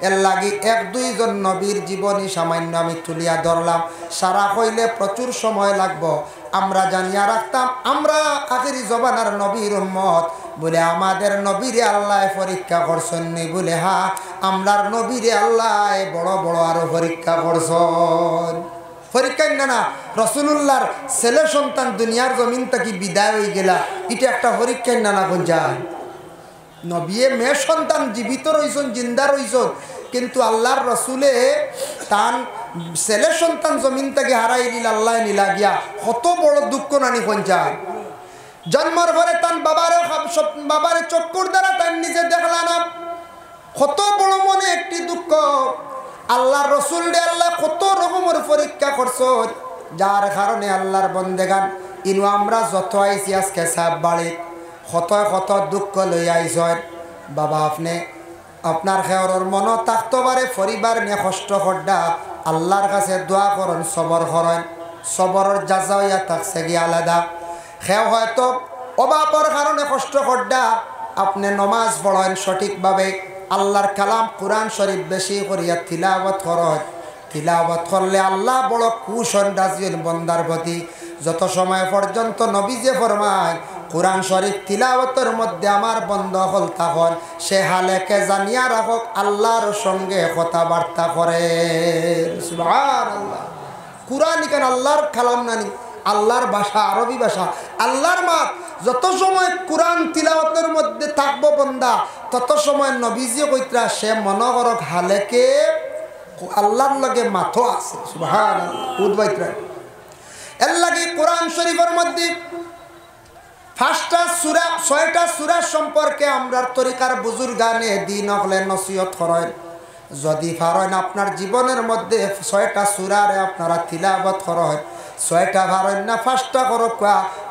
এর লাগি 1-2 জন নবীর জীবনী সামান্য আমি তুলিয়া ধরলাম। সারা হইলে প্রচুর সময় লাগবো। আমরা জানিয়া রাখতাম আমরা আখিরি জমানার নবীর উম্মত বলে আমাদের নবীরে আল্লাহ পরীক্ষা করছেন নি বলে, হ্যাঁ আমরার নবীরে আল্লাহ বড় বড় আরো পরীক্ষা করছেন। পরীক্ষা না রাসূলুল্লাহর ছেলে সন্তান দুনিয়ার জমিন থেকে বিদায় হয়ে গেলা, এটা একটা পরীক্ষা না কোন যায়। নবিয়ে মেয়ে সন্তান জীবিত রইছেন, জিন্দা রইছেন, কিন্তু আল্লাহর রসুলে তান ছেলে সন্তান জমিন থেকে হারাই দিল, আল্লাহ নিলা গিয়া কত বড় দুঃখ নানি কোন যায়। জন্মর পরে তান বাবারে চক্কর দ্বারা তান নিজে দেখলা না, কত বড় মনে একটি দুঃখ। আল্লাহর রসুল দে আল্লাহ কত রকমের পরীক্ষা করছো, যার কারণে আল্লাহর বন্দেগান ইনু আমরা যত আইছি আজকে সাহেব বাড়ি কত কত দুঃখ লই আইস। বাবা আপনি আপনার খেয়রর মন থাকতে পারে পরিবার নিয়ে কষ্ট করডা, আল্লাহর কাছে দোয়া করেন, সবর করেন, সবরের যাজা হইয়া থাকছে গিয়ে আলাদা। খেয়ে হয়তো অভাবর কারণে কষ্ট করডা, আপনি নমাজ পড়েন সঠিকভাবে, আল্লাহর কালাম কোরআন শরীফ বেশি করিয়া তিলাওয়াত করেন। তিলাওয়াত করলে আল্লাহ বড় কুশন রাজিল বন্দার প্রতি। যত সময় পর্যন্ত নবীজে ফরমায় কোরআন শরীফ তিলাওয়াতের মধ্যে আমার বন্ধ হল তখন সে হালেকে জানিয়া রাখক আল্লাহর সঙ্গে কথাবার্তা করে। সুবহানাল্লাহ। কোরআন কেন আল্লাহর কালাম নানি, আল্লাহর ভাষা, আরবি ভাষা, আল্লাহর মাত। যত সময় কোরআন তিলাওয়াতের মধ্যে থাকবো বন্দা, তত সময় নবীজি কইত্রা সে মনে করক হালেকে আল্লাহর লগে মাথো আছে। সুবহানাল্লাহ। উদ্বাইত্রা এর লাগে কোরআন শরীফের মধ্যে 5টা সূরা 6টা সূরা সম্পর্কে আমরার তরিকার বুজুর্গানে দিন হলে নসিহত করেন। যদি পারেন আপনার জীবনের মধ্যে 6টা সূরারে আপনারা তিলাওয়াত করেন, 6টা পারেন না 5টা করক,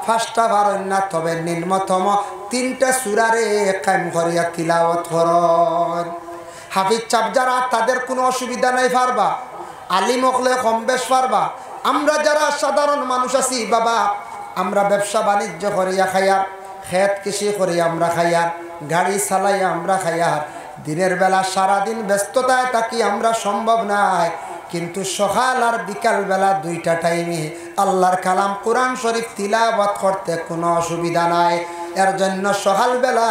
5টা পারেন না তবে নিম্নতম 3টা সূরারে কায়েম করিয়া তিলাওয়াত করেন। হাফিজ চাপ যারা তাদের কোনো অসুবিধা নাই, পারবা। আলিম হলে কম বেশ পারবা। আমরা যারা সাধারণ মানুষ আছি বাবা, আমরা ব্যবসা বাণিজ্য করিয়া খাইয়ার, খেত কৃষি করিয়া আমরা খাইয়ার, গাড়ি চালাইয়া আমরা খাইয়ার, দিনের বেলা সারাদিন ব্যস্ততায় থাকি আমরা সম্ভব নাই। কিন্তু সকাল আর বিকাল বেলা 2টা টাইমে আল্লাহর কালাম কোরআন শরীফ তিলাওয়াত করতে কোনো অসুবিধা নাই। এর জন্য সকালবেলা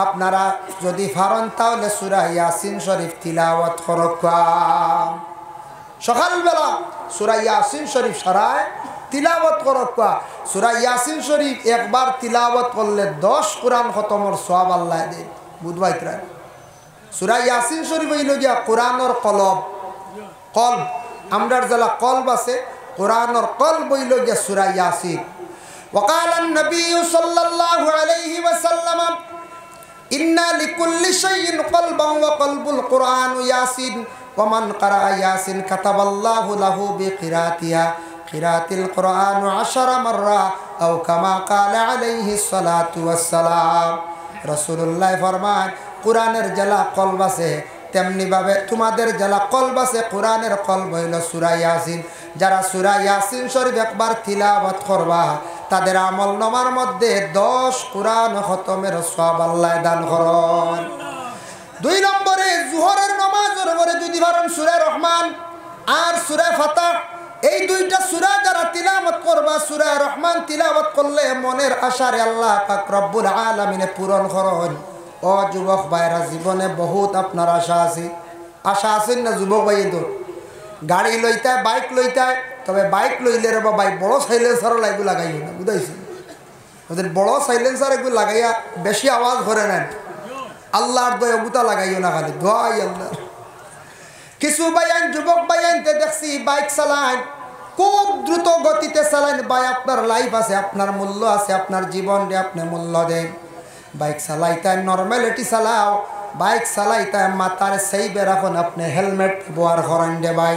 আপনারা যদি পারেন তাহলে সূরা ইয়াসিন শরীফ তিলাওয়াত করক। সকালবেলা সূরা ইয়াসিন শরীফ সারায় তিলাওয়াত করক। সূরা ইয়াসিন শরীফ একবার তিলাওয়াত করলে 10 কোরআন খতমের সওয়াব আল্লাহ দেয়। বুঝবাইতরা সূরা ইয়াসিন শরীফ হইল গিয়া কোরআনের কলব। কলব আমরার যারা কলব আছে, কোরআনের কলব হইল গিয়া সূরা ইয়াসিন। وقال النبي صلى الله عليه وسلم إن لكل شيء قلبا وقلب القرآن ياسين ومن قرأ ياسين كتب الله له بقراءتها قراءة القرآن 10 مرة أو كما قال عليه الصلاة والسلام। رسول الله فرمان কোরআনের জেলা কলব আছে, তেমনি ভাবে তোমাদের জেলা কলব আছে, কোরআনের কলব হইল সূরা ইয়াসিন। যারা সূরা ইয়াসিন শরীফ একবার তিলাওয়াত করবা তাদের আমল নামার মধ্যে 10 কোরআন খতমের সওয়াব আল্লাহ দান করেন। 2 নম্বরে জোহরের নামাজের পরে যদি পারেন সূরা রহমান আর সূরা ফাতহ, এই 2টা সূরা যারা তিলাওয়াত করবা, সূরা রহমান তিলাওয়াত করলে মনের আশারে আল্লাহ পাক রব্বুল আলামিনে পূরণ করেন। ও যুবক ভাইরা, জীবনে বহুত আপনার আশা আছে। আশা আছেন না যুবক ভাই? তো গাড়ি লইতায়, বাইক লইতায়, তবে বাইক লইলে রে ভাই বড় সাইলেন্সারও লাগু লাগাইও না, বুঝাইছেন? ওদের বড় সাইলেন্সার এগুলো লাগাইয়া বেশি আওয়াজ করে নেন। আল্লাহর দয়া বুতা লাগাইও না, খালি দোয়াই আল্লাহ। কিছু বাইয়ান যুবক বাইয়ানতে দেখছি বাইক চালায় খুব দ্রুত গতিতে চালান ভাই, আপনার লাইফ আছে, আপনার মূল্য আছে, আপনার জীবন রে আপনি মূল্য দেন। বাইক চালাইতে নর্মালিটি চালাও, বাইক চালাইতে মাথার সেই বেরাখন আপনি হেলমেট ব্যবহার করেন দে ভাই।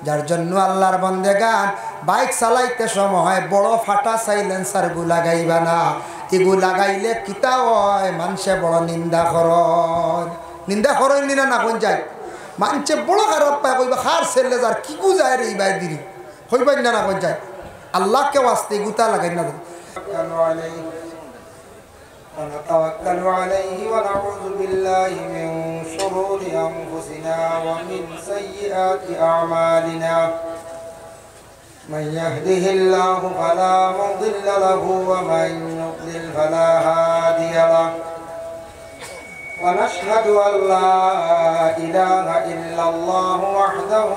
যার জন্য আল্লাহর বন্দেগান বাইক চালাইতে সময় বড় ফাটা সাইলেন্সার গু লাগাইবা না। এগু লাগাইলে কিতা হয়, মানুষে বড় নিন্দা করেন। নিন্দা করেন নিনা না কোন যায়, মানুষে বড় খারাপ পায়, কইবা খার ছেলে যার কি গু যায় রে এই বাই দিদি হইবেন না কোন যায়। আল্লাহকে ওয়াস্তে গুতা লাগাই না। ونتوكل عليه ونعوذ بالله من شرور أنفسنا ومن سيئات أعمالنا. من يهده الله فلا مضل له ومن يضلل فلا هادي له. ونشهد أن لا إله إلا الله وحده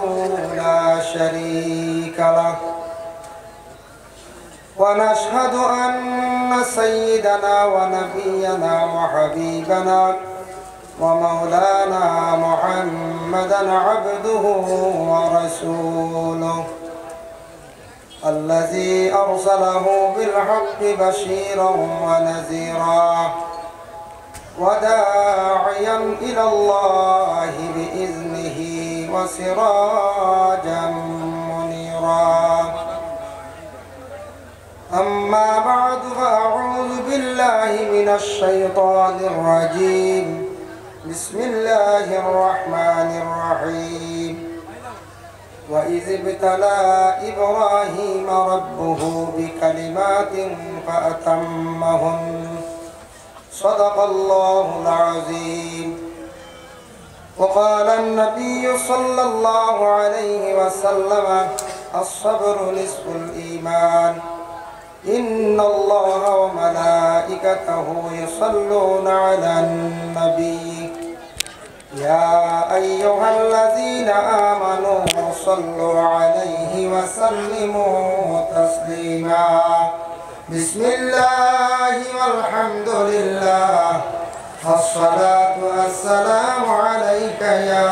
لا شريك له. ونشهد أن سيدنا ونبينا وحبيبنا ومولانا محمدا عبده ورسوله الذي أرسله بالحق بشيرا ونذيرا وداعيا إلى الله بإذنه وسراجا منيرا. أما بعد فأعوذ بالله من الشيطان الرجيم. بسم الله الرحمن الرحيم. وإذ ابتلى إبراهيم ربه بكلمات فأتمهن. صدق الله العظيم. وقال النبي صلى الله عليه وسلم الصبر نصف الإيمان. إن الله وملائكته يصلون على النبي يا أيها الذين آمنوا صلوا عليه وسلموا تسليما. بسم الله والحمد لله الصلاة والسلام عليك يا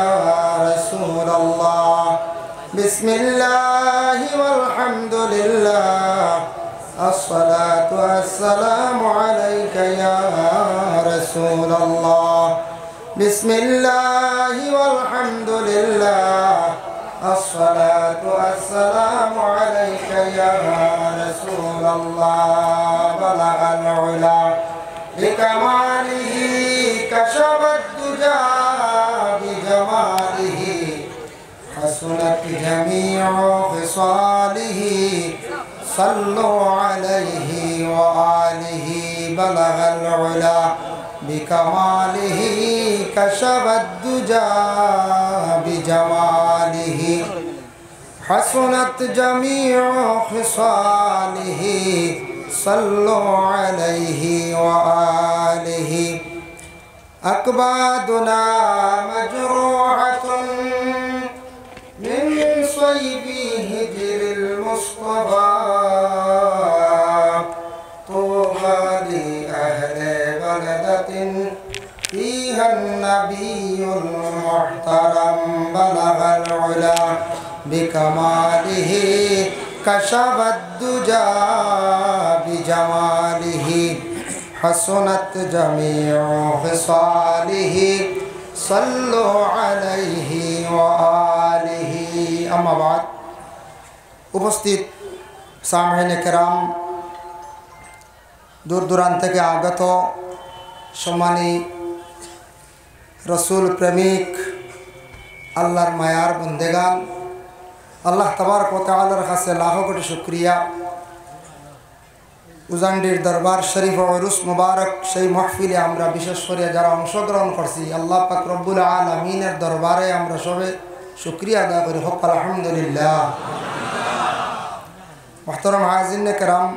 رسول الله. بسم الله والحمد لله الصلاة والسلام عليك يا رسول الله. بسم الله والحمد لله الصلاة والسلام عليك يا رسول الله. بلغ العلا بكماله كشف الدجى بجماله حسنت جميع خصاله صلوا عليه وآله. بلغ العلا بكماله كشف الدجى بجماله حسنت جميع خصاله صلوا عليه وآله. أكبادنا مجروحة من صيب هجر المصطفى. طوبى لأهل بلدة فيها النبي المحترم. بلغ العلا بكماله كشف الدجى بجماله حسنت جميع خصاله صلوا عليه وآله. أما بعد. উপস্থিত সামঈনে কেরাম, দূর দূরান্ত থেকে আগত সম্মানী রসুল প্রেমিক আল্লাহর মায়ার বন্দেগান, আল্লাহ তাবারক ওয়া তাআলার কাছে লাখো কোটি শুকরিয়া। উজান্ডির দরবার শরীফ ও উরুস মুবারক সেই মাহফিলে আমরা বিশেষ করে যারা অংশগ্রহণ করছি, আল্লাহ পাক রব্বুল আলামিনের দরবারে আমরা সবে শুকরিয়া আদায় করি। হোক আলহামদুলিল্লাহ। মুহতারাম হাজিরিনে কেরাম,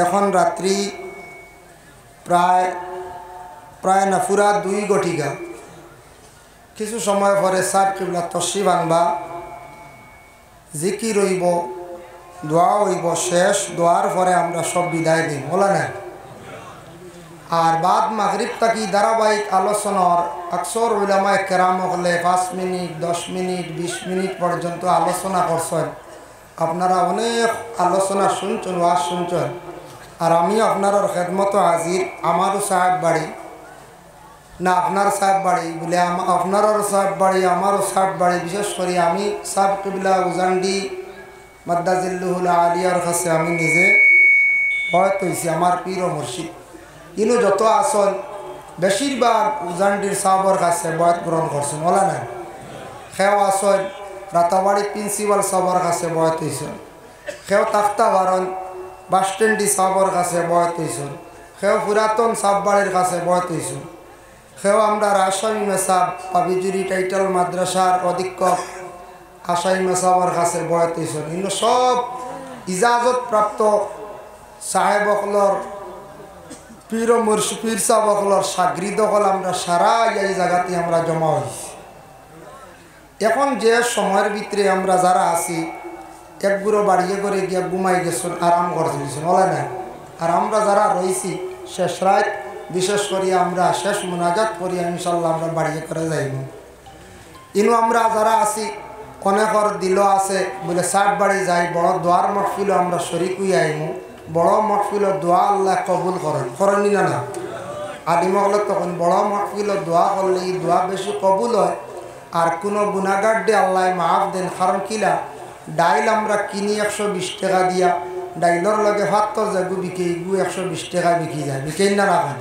এখন রাত্রি প্রায় না পুরা 2 ঘটিকা। কিছু সময় পরে সাহেব কিবলা তশরিফ আনবা, জিকির হইব, দোয়া হইব, শেষ দোয়ার পরে আমরা সব বিদায় দিই, বলা না। আর বাদ মাগরিব থাকি ধারাবাহিক আলোচনার আকসর উলামায়ে কেরাম হলে 5 মিনিট 10 মিনিট 20 মিনিট পর্যন্ত আলোচনা করছেন। আপনারা অনেক আলোচনা শুনছেন, ওয়াজ শুনছেন, আর আমি আপনার খেদমত হাজির। আমারও সাহেব বাড়ি না আপনার সাহেব বাড়ি বলে আপনারও সাহেব বাড়ি, আমারও সাহেব বাড়ি। বিশেষ করে আমি সাহেব কিবলা উজান্ডি মাদ্দাজিল্লুহুল আলিয়ার কাছে আমি নিজে বয়ত হয়েছি, আমার পীর ও মুর্শিদ। কিন্তু যত আসল বেশিরভাগ উজান্ডির সাহেবর কাছে বয়ত গ্রহণ করছেন, ওলা না সেও আসল রাতাবাড়ি প্রিন্সিপাল সাহেবর কাছে বয়ত হয়েছেন, সেও তাখতাবারণ বাস স্ট্যান্ডি সাহেবর কাছে বয়ত হয়েছেন, সেও পুরাতন সাহেববাড়ির কাছে বয়ত হয়েছেন, সেও আমরা আসামি মেসাব পাবিজুরি টাইটেল মাদ্রাসার অধীক্ষক আসামি মেসাবর কাছে বয়ত হয়েছেন। কিন্তু সব ইজাজত প্রাপ্ত সাহেবকলর পীর ও মুর্শিদ পীর সাহেবকলর সাগরিদকল আমরা সারা এই জায়গাতে আমরা জমা হয়েছি। এখন যে সময়ের ভিতরে আমরা যারা আছি একগুলো বাড়িয়ে করে গিয়া ঘুমাই গেছেন, আরাম করতে গেছেন, বলে না। আর আমরা যারা রয়েছি শেষ রাত, বিশেষ করে আমরা শেষ মোনাজাত করি ইনশাল্লাহ আমরা বাড়িয়ে করে যাইব। ইনু আমরা যারা আছি অনেকর দিল আছে বলে সাত বাড়ি যাই, বড় দোয়ার মহফিলও আমরা শরিক হয়ে আইম। বড় মহফিল দোয়া আল্লাহ কবুল করেন, করেনি না না আলিমহল তখন বড় মহফিল দোয়া করলে এই দোয়া বেশি কবুল হয়। আর কোনো গুনাগার দিয়ে আল্লাহ মাফ দেন। কারণ কিলা ডাইল আমরা কিনি 120 টাকা দিয়া, ডাইলর লগে ভাত যাগু বিকে ইগু 120 টাকা বিকি যায়, বিকেই না রাখেন।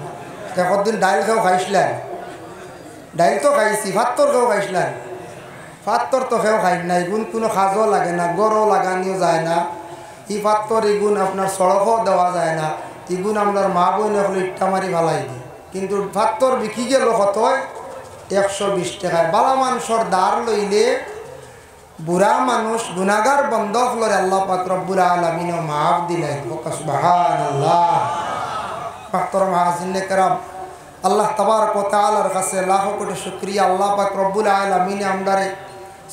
একদিন ডাইল খেয়েও খাইছিলেন, ডাইল তো খাইছি, ভাতর খেয়েও খাইছিলেন, ভাতর তো খেয়েও খাই না। এগুন কোনো কাজও লাগে না, গড়ও লাগানিও যায় না। ই পাত্তর এগুন আপনার সড়কও দেওয়া যায় না। এগুন আপনার মা বোন হলে ইট্টা মারি ভালাই দিই। কিন্তু পাত্তর বিকি গেল কত 120 টাকায়। বালা মানুষের দাঁড় লইলে বুড়া মানুষ গুনাগার বন্ধ হলরে আল্লাহ পাক রব্বুল আলামিনও মাফ দিলেন। সুবহানাল্লাহ। মুহতারাম হাজিরিনে কেরাম, আল্লাহ তাবারক ওয়া তাআলার কাছে লাখ কোটি শুকরিয়া। আল্লাহ পাক রব্বুল আলামিন আমরারে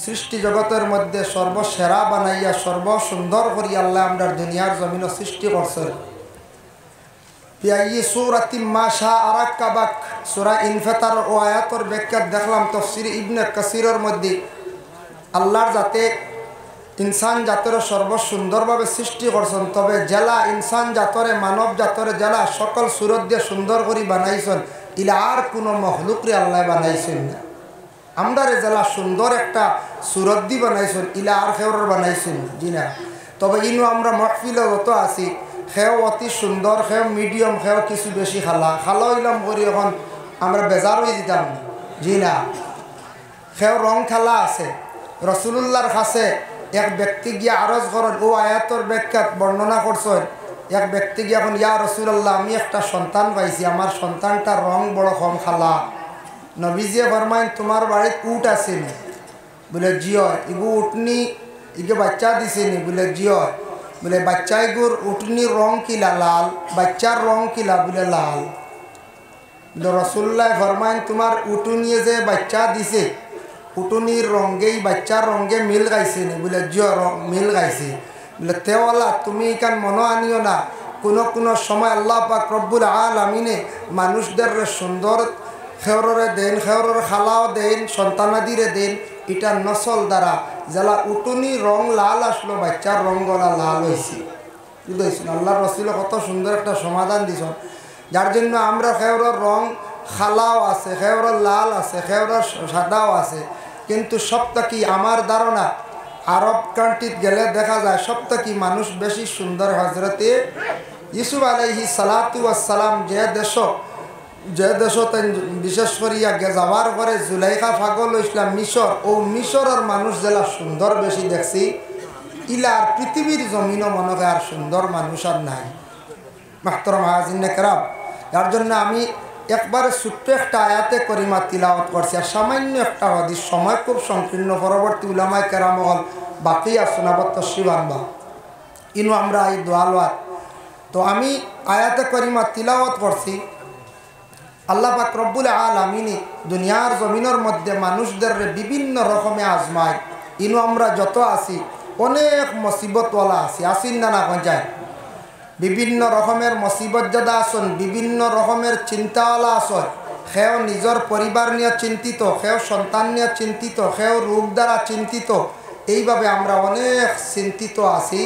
সৃষ্টি জগতের মধ্যে সর্বসেরা বানাইয়া সর্বসুন্দর করি আল্লাহ আমরার দুনিয়ার জমিন সৃষ্টি করছেন। পিয়াই সূরাতিম মা শাআ রাক্কাবাক, সূরা ইনফিতার ও আয়াতের ব্যাখ্যা দেখলাম তাফসীর ইবনে কাসিরের মধ্যে আল্লাহর যাতে ইনসান জাতের সর্বসুন্দরভাবে সৃষ্টি করছেন, তবে জেলা ইনসান জাতরে মানব জাতরে জেলা সকল সুরত দিয়ে সুন্দর করে বানাইছেন, ইলা আর কোনো মখলুকরে আল্লাহ বানাইছেন না। আমরারে জেলা সুন্দর একটা সুরত দিয়ে বানাইছেন, ইলা আর খেউর বানাইছেন জি না। তবে ইনু আমরা মহফিলে যত আছি খেও অতি সুন্দর, খেও মিডিয়াম, খেও কিছু বেশি খালা হইলাম করি এখন আমরা বেজার হয়ে দিতাম জি না। খেও রং খেলা আছে। রসুলুল্লাহর কাছে এক ব্যক্তি গিয়া আরজ করেন, ও আয়াতর ব্যাখ্যাত বর্ণনা করছেন। এক ব্যক্তি গিয়া এখন ইয়া রসুল্লাহ আমি একটা সন্তান পাইছি, আমার সন্তানটার রং বড় কম খালা। নবীজিয়ে ফরমাইন তোমার বাড়িত উট আছে নি? বলে জি হয়। ইগু উঠনি ইগে বাচ্চা দিছে নি? বলে জি হয়। বলে বাচ্চা ইগুর উঠনির রং কিলা? লাল। বাচ্চার রং কিলা? বলে লাল। বলে রসুল্লাহ ফরমাইন তোমার উটুনিয়ে যে বাচ্চা দিছে উটুনির রঙেই বাচ্চার রঙে মিল গাইছে নি? বলে জিও মিল গাইছে। বলে তেওয়ালা তুমি এখান মনে আনিও না, কোনো সময় আল্লাহ পাক রব্বুল আলামিনে মানুষদের সুন্দর খেওরে দেন, খেওরের খালাও দেন, সন্তানাদিরে দেন। এটা নসল দ্বারা যারা উটুনি রং লাল আসলো, বাচ্চার রং গলা লাল হয়েছে। বুঝেছেন? আল্লাহ রসুল কত সুন্দর একটা সমাধান দিয়েছেন, যার জন্য আমরা খেওরের রং খালাও আছে, খেওরের লাল আছে, খেওরের সাদাও আছে। কিন্তু সবটা কি আমার ধারণা আরব কান্ট্রিত গেলে দেখা যায় সবটা কি মানুষ বেশি সুন্দর। হজরতে ইউসুফ আলাইহিস সালাতু ওয়াস সালাম যে দেশ বিশেষ করিয়া যাওয়ার পরে জুলাইখা পাগল ইসলাম মিশর, ও মিশরের মানুষ জেলা সুন্দর বেশি দেখছি। ইলার পৃথিবীর জমিনও মনে হয় আর সুন্দর মানুষ আর নাই। মুহতারাম হাজিরিনে কেরাম, যার জন্য আমি একবারে ছোট্ট একটা আয়াতে করিমা তিলাওয়াত করছি, আর সামান্য একটা হাদিস। সময় খুব সংকীর্ণ, পরবর্তী উলামায়ে কেরাম হল বাকি আর শোনাবত শিবানবা ইনু আমরা এই দোয়ালওয়াত। তো আমি আয়াতে করিমা তিলাওয়াত করছি। আল্লাহ পাক রব্বুল আলামিন দুনিয়ার জমিনের মধ্যে মানুষদের বিভিন্ন রকমে আজমায়। ইনু আমরা যত আছি অনেক মুসিবতওয়ালা আছি, আসিন না না যায়। বিভিন্ন রকমের মুসিবত যাদা আসন, বিভিন্ন রকমের চিন্তাওয়ালা আসন। সেও নিজের পরিবার নিয়ে চিন্তিত, সেও সন্তান নিয়ে চিন্তিত, সেও রোগ দ্বারা চিন্তিত। এইভাবে আমরা অনেক চিন্তিত আছি,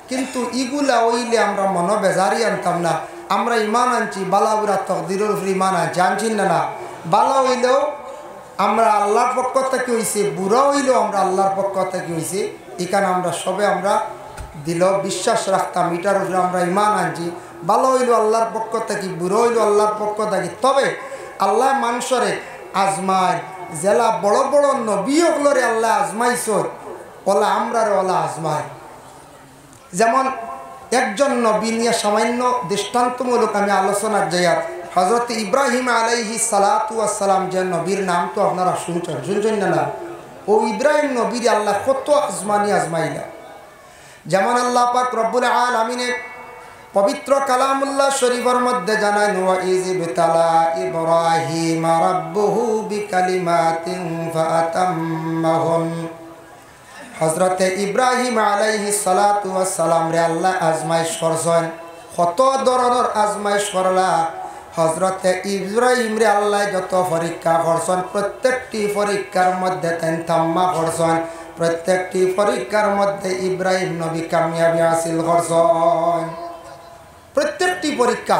কিন্তু ইগুলা হইলে আমরা মনে বেজারি আনতাম না। আমরা ইমান আনছি, বালাউরা তকদিরের উপর ইমান আনছি, আনছি না? না, বালা হইলেও আমরা আল্লাহর পক্ষ থেকে হইছে, বুড়া হইলেও আমরা আল্লাহর পক্ষ থেকে হইছে। এখানে আমরা সবে আমরা দিল বিশ্বাস রাখতাম, এটার উপরে আমরা ইমান আনছি। ভালো হইল আল্লাহর পক্ষ থেকে, বুড়ো হইল আল্লাহর পক্ষ থেকে। তবে আল্লাহ মানুষরে আজমায়, জেলা বড় বড় নবীগুলোরে আল্লাহ আজমাইছ, ওলা আমরারে ওলা আজমায়। যেমন একজন নবী নিয়ে সামান্য দৃষ্টান্তমূলক আমি আলোচনার যাইয়ার, হজরত ইব্রাহিম আলাইহিস সালাতু ওয়াস সালাম, যে নবীর নাম তো আপনারা শুনছেন না? ও ইব্রাহিম নবীর আল্লাহ কত আজমানি আজমাইলা। যেমন আল্লাহ পাক রব্বুল আলামিনের পবিত্র কালামুল্লাহ শরীফের মধ্যে জানায়, ওয়া ইয বিতালা ইব্রাহিম রাব্বুহু বিকালিমাতিন ফাআতাম্মাহুন। হযরতে ইব্রাহিম আলাইহিস সালাতু ওয়াস সালাম রে আল্লাহ আজমাইশ করছেন। কত ধরনের আজমাইশ করলা। হযরতে ইব্রাহিম রে আল্লাহ যত পরীক্ষা করছেন, প্রত্যেকটি পরীক্ষার মধ্যে তেন তাম্মা করছেন। প্রত্যেকটি পরীক্ষার মধ্যে ইব্রাহিম নবী কামিয়াবি হাসিল করছেন। প্রত্যেকটি পরীক্ষা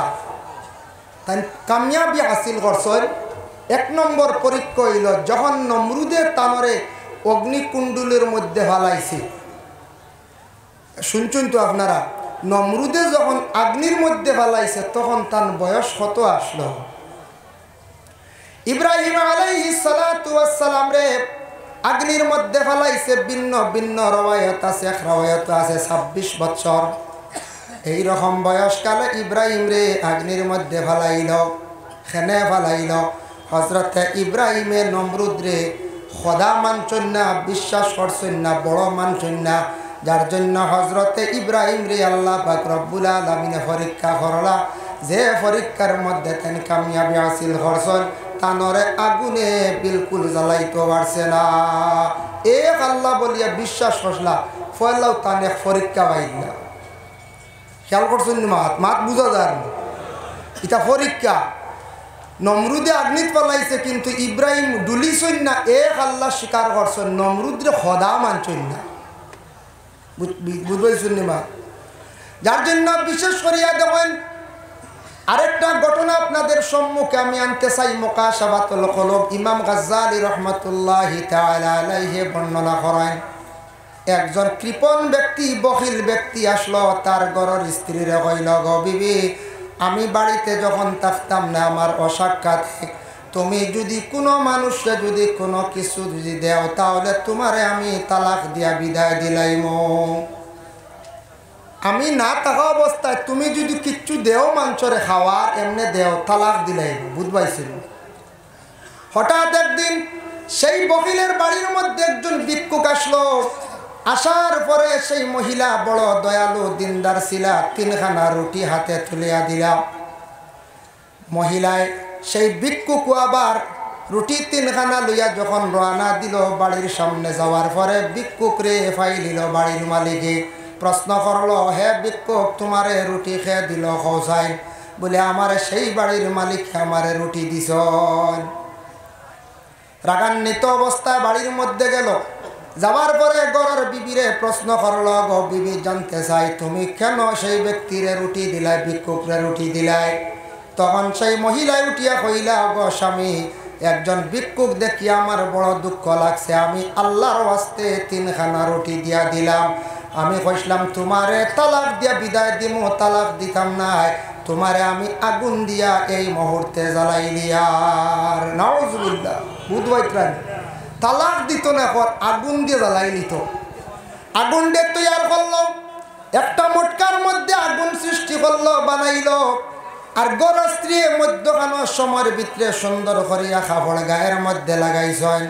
তাই কামিয়াবি হাসিল করছেন। এক নম্বর পরীক্ষা হইল যখন নমরুদের তানরে অগ্নিকুণ্ডলের মধ্যে ফালাইছে। শুনছেন তো আপনারা? নমরুদে যখন আগ্নির মধ্যে ফালাইছে তখন তার বয়স কত আসলো? ইব্রাহিম আলাইহিস সালাতু ওয়াস সালাম রে আগ্নির মধ্যে ফালাইছে। ভিন্ন ভিন্ন রওয়ায়াত আছে, এক রওয়ায়াত আছে 26 বছর। এইরকম বয়সকালে ইব্রাহিম রে আগ্নির মধ্যে ফালাইল। খেনে ফালাইল হজরতে ইব্রাহিমের নমরুদ রে খোদা মানছেন না, বিশ্বাস করছেন না, বড় মানছেন না। যার জন্য হজরতে ইব্রাহিম রে আল্লাহ পাক রব্বুল আলামিনে পরীক্ষা করলা। যে পরীক্ষার মধ্যে তেন কামিয়াবি হাসিল করছেন, তানরে আগুনে বিলকুল জ্বালাইতে পারছে না। এক আল্লাহ বলিয়া বিশ্বাস করলা, ফয়লাও তান এক পরীক্ষা পাইলা। খেয়াল করছেন মাত মাত বুঝা যায় না, এটা পরীক্ষা। নমরুদে আগ্নিত পালাইছে, কিন্তু ইব্রাহিম ডুলিছেন না, এক আল্লাহ স্বীকার করছেন, নমরুদরে খোদা মানছেন না। বুঝবেন মা? যার জন্য বিশেষ করিয়া দেখেন আরেকটা ঘটনা আপনাদের সম্মুখে আমি আনতে চাই। মুকাশাফাতুল কুলুব ইমাম গাজ্জালী রাহমাতুল্লাহি তাআলা আলাইহি বর্ণনা করেন, একজন কৃপণ ব্যক্তি, বখিল ব্যক্তি আসলো তার ঘরের স্ত্রীরে কইল, গো বিবি, আমি বাড়িতে যখন থাকতাম না, আমার অসাক্ষাতে তুমি যদি কোনো মানুষকে যদি কোনো কিছু যদি দেও, তাহলে তোমারে আমি তালাক দিয়া বিদায় দিলাইম। আমি না থাকা অবস্থায় তুমি যদি কিচ্ছু দেও মানুষরে খাওয়ার, এমনি দেও, তালাক দিলাইম। বুঝবাইছিল? হঠাৎ একদিন সেই বকিলের বাড়ির মধ্যে একজন ভিক্ষুক আসলো। আসার পরে সেই মহিলা বড় দয়ালু দিনদার ছিলা, 3খানা রুটি হাতে তুলিয়া দিলা। মহিলায় সেই ভিক্ষুক আবার রুটি 3খানা লইয়া যখন রওনা দিল বাড়ির সামনে যাওয়ার পরে ভিক্ষুক রে ফাইলিল বাড়ির মালিকে। প্রশ্ন করলো, হে ভিক্ষুক, তোমারে রুটি খেয়ে দিল খোসাই? বলে, আমারে সেই বাড়ির মালিক আমারে রুটি দিছ। রাগান্বিত অবস্থায় বাড়ির মধ্যে গেল। যাওয়ার পরে ঘরের বিবিরে প্রশ্ন করলো, গো বিবি, জানতে চাই তুমি কেন সেই ব্যক্তিরে রুটি দিলাই, ভিক্ষুকরে রুটি দিলাই? তখন সেই মহিলায় উঠিয়া কইলা, গো স্বামী, একজন ভিক্ষুক দেখিয়া আমার বড় দুঃখ লাগছে, আমি আল্লাহর ওয়াস্তে 3খানা রুটি দিয়া দিলাম। আমি কইলাম তোমারে তালাক দিয়া বিদায় দিমু, তালাক দিতাম নাই, তোমারে আমি আগুন দিয়া এই মুহূর্তে জ্বালাই দিয়ার। নাউজুবিল্লাহ। বুধবাইত্রান তালাক দিত না, আগুন দিয়ে জ্বালাই নিত। আগুন দিয়ে তৈয়ার করলো, একটা মটকার মধ্যে আগুন সৃষ্টি করলো, বানাইলো। আর গড় স্ত্রী মধ্যখানো সময়ের ভিতরে সুন্দর করিয়া কাপড় গায়ের মধ্যে লাগাইছেন,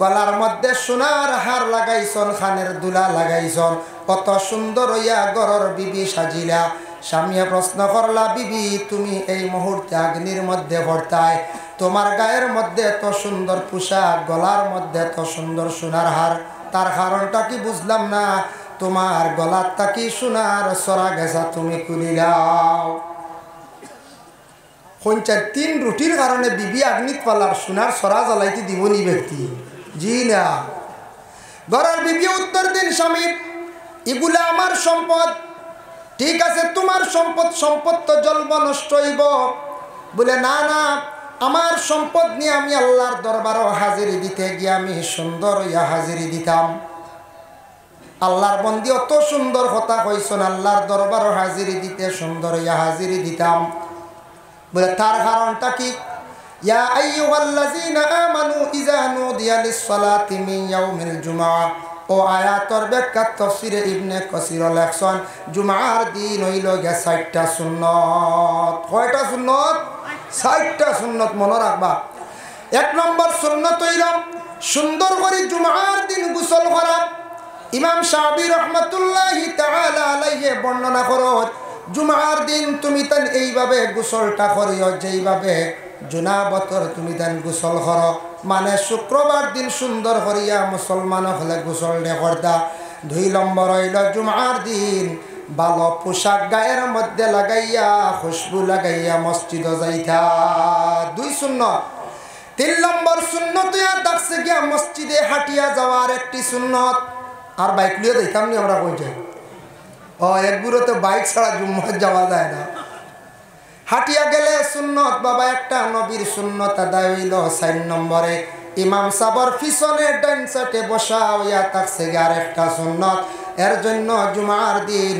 গলার মধ্যে সোনার হার লাগাইছন, খানের দুলা লাগাইছন। কত সুন্দর হইয়া গড়র বিবি সাজিলা। স্বামীয়ে প্রশ্ন করলা, বিবি, তুমি এই মুহূর্তে অগ্নির মধ্যে ভর্তায়, তোমার গায়ের মধ্যে এত সুন্দর পোশাক, গলার মধ্যে এত সুন্দর সোনার হার, তার কারণটা কি বুঝলাম না। তোমার গলার তাকি সোনার সরা গেছা, তুমি কুলিলাও। পঞ্চায়েত 3 রুটির কারণে বিবি আগ্নিত পালার সোনার সরা জ্বালাইতে দিবনি ব্যক্তি? জি না। ঘরের বিবি উত্তর দিন স্বামী, এগুলা আমার সম্পদ। ঠিক আছে, তোমার সম্পদ তো জ্বলব, নষ্ট হইব। বলে না না, আমার সম্পদ নিয়ে আমি আল্লাহর দরবারও হাজিরি দিতে গিয়ে আমি সুন্দর হইয়া হাজিরি দিতাম। আল্লাহর বন্দি অত সুন্দর কথা কইছেন, আল্লাহর দরবারও হাজিরি দিতে সুন্দর হইয়া হাজিরি দিতাম। বলে তার কারণটা কি? ইয়া আইয়ুহাল্লাযীনা আমানু ইযা নুদিয়া লিস-সালাতি মিন ইয়াউমিল জুমআহ। ও আয়াতর ব্যাখ্যা তাফসীরে ইবনে কাসীর লেখছেন, জুমার দিন হইল গে ৬০টা সুন্নত। কয়টা সুন্নত? ৬০টা সুন্নত মনে রাখবা। ১ নম্বর সুন্নত হইল সুন্দর করে জুমার দিন গোসল করা। ইমাম শাফিঈ রাহমাতুল্লাহি তাআলা আলাইহি বর্ণনা করো, জুমার দিন তুমি তান এইভাবে গোসলটা করিও যেইভাবে জুনাবতর তুমি তান গোসল করো। মানে শুক্রবার দিন সুন্দর করিয়া মুসলমান হলে গোসল নে করতা। ২ নম্বর হইল জুমার দিন ভালো পোশাক গায়ের মধ্যে লাগাইয়া খুশবু লাগাইয়া মসজিদে যাইতা। ২ সুন্নত। ৩ নম্বর সুন্নত থাকছে গিয়া মসজিদে হাঁটিয়া যাওয়ার একটি সুন্নত। আর বাইক লিয়ে যাইতাম নি আমরা কই যাই? একগুলো তো বাইক ছাড়া জুম্মায় যাওয়া যায় না। হাঁটিয়া গেলে সুন্নত বাবা একটা নবীর সুন্নত আদায় হইল। ৪ নম্বরে ইমাম সাবর পিছনে ডান সাইডে বসা হইয়া থাকছে আর একটা সুন্নত। এর জন্য জুমার দিন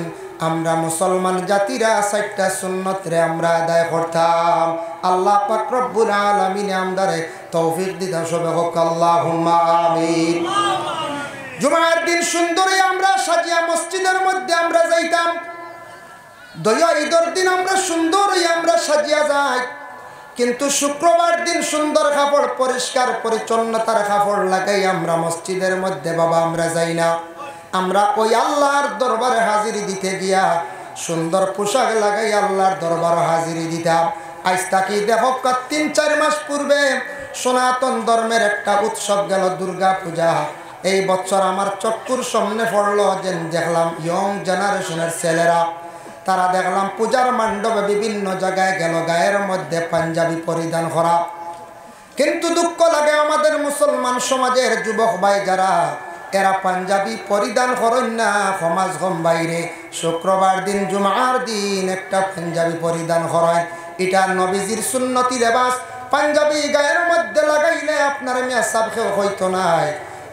আমরা মুসলমান জাতিরা ৪টা সুন্নত রে আমরা আদায় করতাম। আল্লাহ পাক রব্বুল আলামিন আমদারে তৌফিক দিতা, সবে হোক আল্লাহুম্মা আমিন। জুমার দিন সুন্দরী আমরা সাজিয়া মসজিদের মধ্যে আমরা যাইতাম। দয়া ঈদের দিন আমরা সুন্দর আমরা সাজিয়া যাই, কিন্তু শুক্রবার দিন সুন্দর কাপড় পরিষ্কার পরিচ্ছন্নতার কাপড় লাগাই আমরা মসজিদের মধ্যে বাবা আমরা যাই না। আমরা ওই আল্লাহর দরবারে হাজিরি দিতে গিয়া সুন্দর পোশাক লাগাই আল্লাহর দরবারে হাজিরি দিতাম। আজ তাকি দেখো ৩-৪ মাস পূর্বে সনাতন ধর্মের একটা উৎসব গেল, দুর্গা পূজা। এই বছর আমার চক্ষুর সামনে পড়লো যে দেখলাম ইয়ং জেনারেশনের ছেলেরা, তারা দেখলাম পূজার মণ্ডপে বিভিন্ন জায়গায় গেল গায়ের মধ্যে পাঞ্জাবি পরিধান করা। কিন্তু দুঃখ লাগে আমাদের মুসলমান সমাজের যুবক ভাই যারা, এরা পাঞ্জাবি পরিধান করেন না সমাজ কম বাইরে। শুক্রবার দিন জুমার দিন একটা পাঞ্জাবি পরিধান করেন, এটা নবীজির সুন্নতি লেবাস। পাঞ্জাবি গায়ের মধ্যে লাগাইলে আপনার মিয়া সাবখেও হইতো নাই।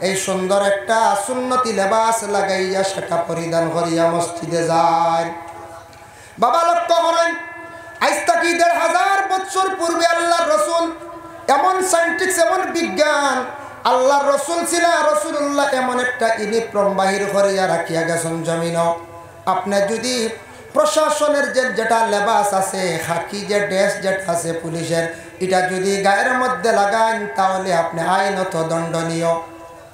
এই সুন্দর একটা সুন্নতি লেবাস লাগাইয়া সেটা পরিধান করিয়া মসজিদে যায়। বাবা লক্ষ্য করেন, আজ থেকে ১৫০০ বছর পূর্বে আল্লাহর রসুল এমন সায়েন্টিক্স, এমন বিজ্ঞান, আল্লাহর রসুল ছিল রসুল্লাহ এমন একটা ইউনিফর্ম বাহির করিয়া রাখিয়া গেছেন জমিন। আপনি যদি প্রশাসনের যেটা লেবাস আছে, খাকি যে ড্রেস যেটা আছে পুলিশের, এটা যদি গায়ের মধ্যে লাগান তাহলে আপনি আইনত দণ্ডনীয়।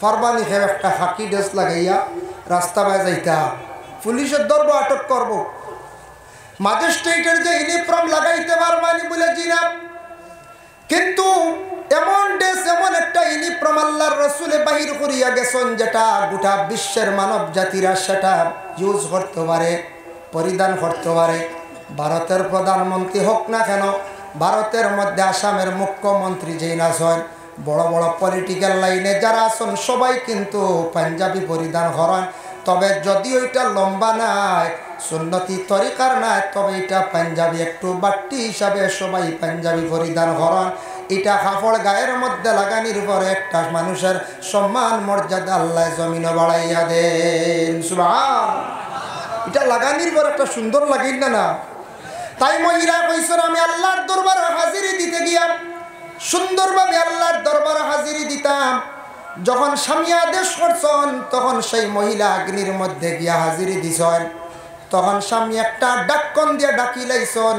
ফরমানি খেয়ে একটা খাকি ড্রেস লাগাইয়া রাস্তা বায় যাইতা, পুলিশের ধরব, আটক করব। ম্যাজিস্ট্রেটের যে ইউনিফর্ম লাগাইতে পারবানি বলে জিনা, কিন্তু এমন ড্রেস, এমন একটা ইউনিফর্ম আল্লাহর রসুলে বাহির করিয়া গেছেন যেটা গোটা বিশ্বের মানব জাতিরা সেটা ইউজ করতে পারে, পরিধান করতে পারে। ভারতের প্রধানমন্ত্রী হোক না কেন, ভারতের মধ্যে আসামের মুখ্যমন্ত্রী যেই আছেন, বড় বড় পলিটিক্যাল লাইনে যারা আছেন সবাই কিন্তু পাঞ্জাবি পরিধান করেন। তবে যদিও এটা লম্বা নাই, সুন্নতি তরিকার নাই, তবে এটা পাঞ্জাবি একটু বাট্টি হিসাবে সবাই পাঞ্জাবি পরিধান করেন। এটা কাপড় গায়ের মধ্যে লাগানির পরে একটা মানুষের সম্মান মর্যাদা আল্লাহ জমিন বাড়াইয়া দেন। সুবহানাল্লাহ। এটা লাগানির পর একটা সুন্দর লাগিল না? তাই মহিলা কইছেন আমি আল্লাহর দরবারে হাজিরি দিতে গিয়া সুন্দরভাবে আল্লাহর দরবারে হাজিরি দিতাম। যখন স্বামী আদেশ করছেন তখন সেই মহিলা অগ্নির মধ্যে গিয়া হাজিরি দিছেন। তখন স্বামী একটা ডাক্কন দিয়ে ডাকি লাইছেন,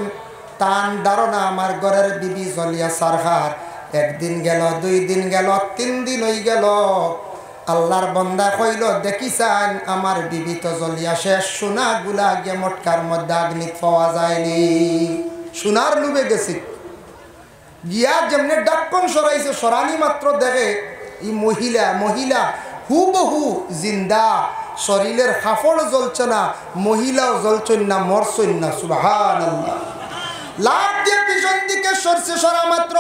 তান ধারণা আমার ঘরের বিবি জলিয়া সারহার। 1 দিন গেল, 2 দিন গেল, 3 দিন হয়ে গেল। আল্লাহর বন্দা কইল দেখিছেন আমার বিবি তো জলিয়া শেষ, সোনাগুলা গিয়ে মটকার মধ্যে অগ্নি পাওয়া যায়নি। সোনার লুবে গেছি গিয়া যেমনি ডাক্কন সরাইছে, সরানি মাত্র দেখে এই মহিলা হুবহু জিন্দা, শরীরের কাপড় জ্বলছে না, মহিলাও জ্বলছেন না, মরছেন না। সুবহানাল্লাহ। লাভ দিয়ে পিছন দিকে সরছে, সরা মাত্র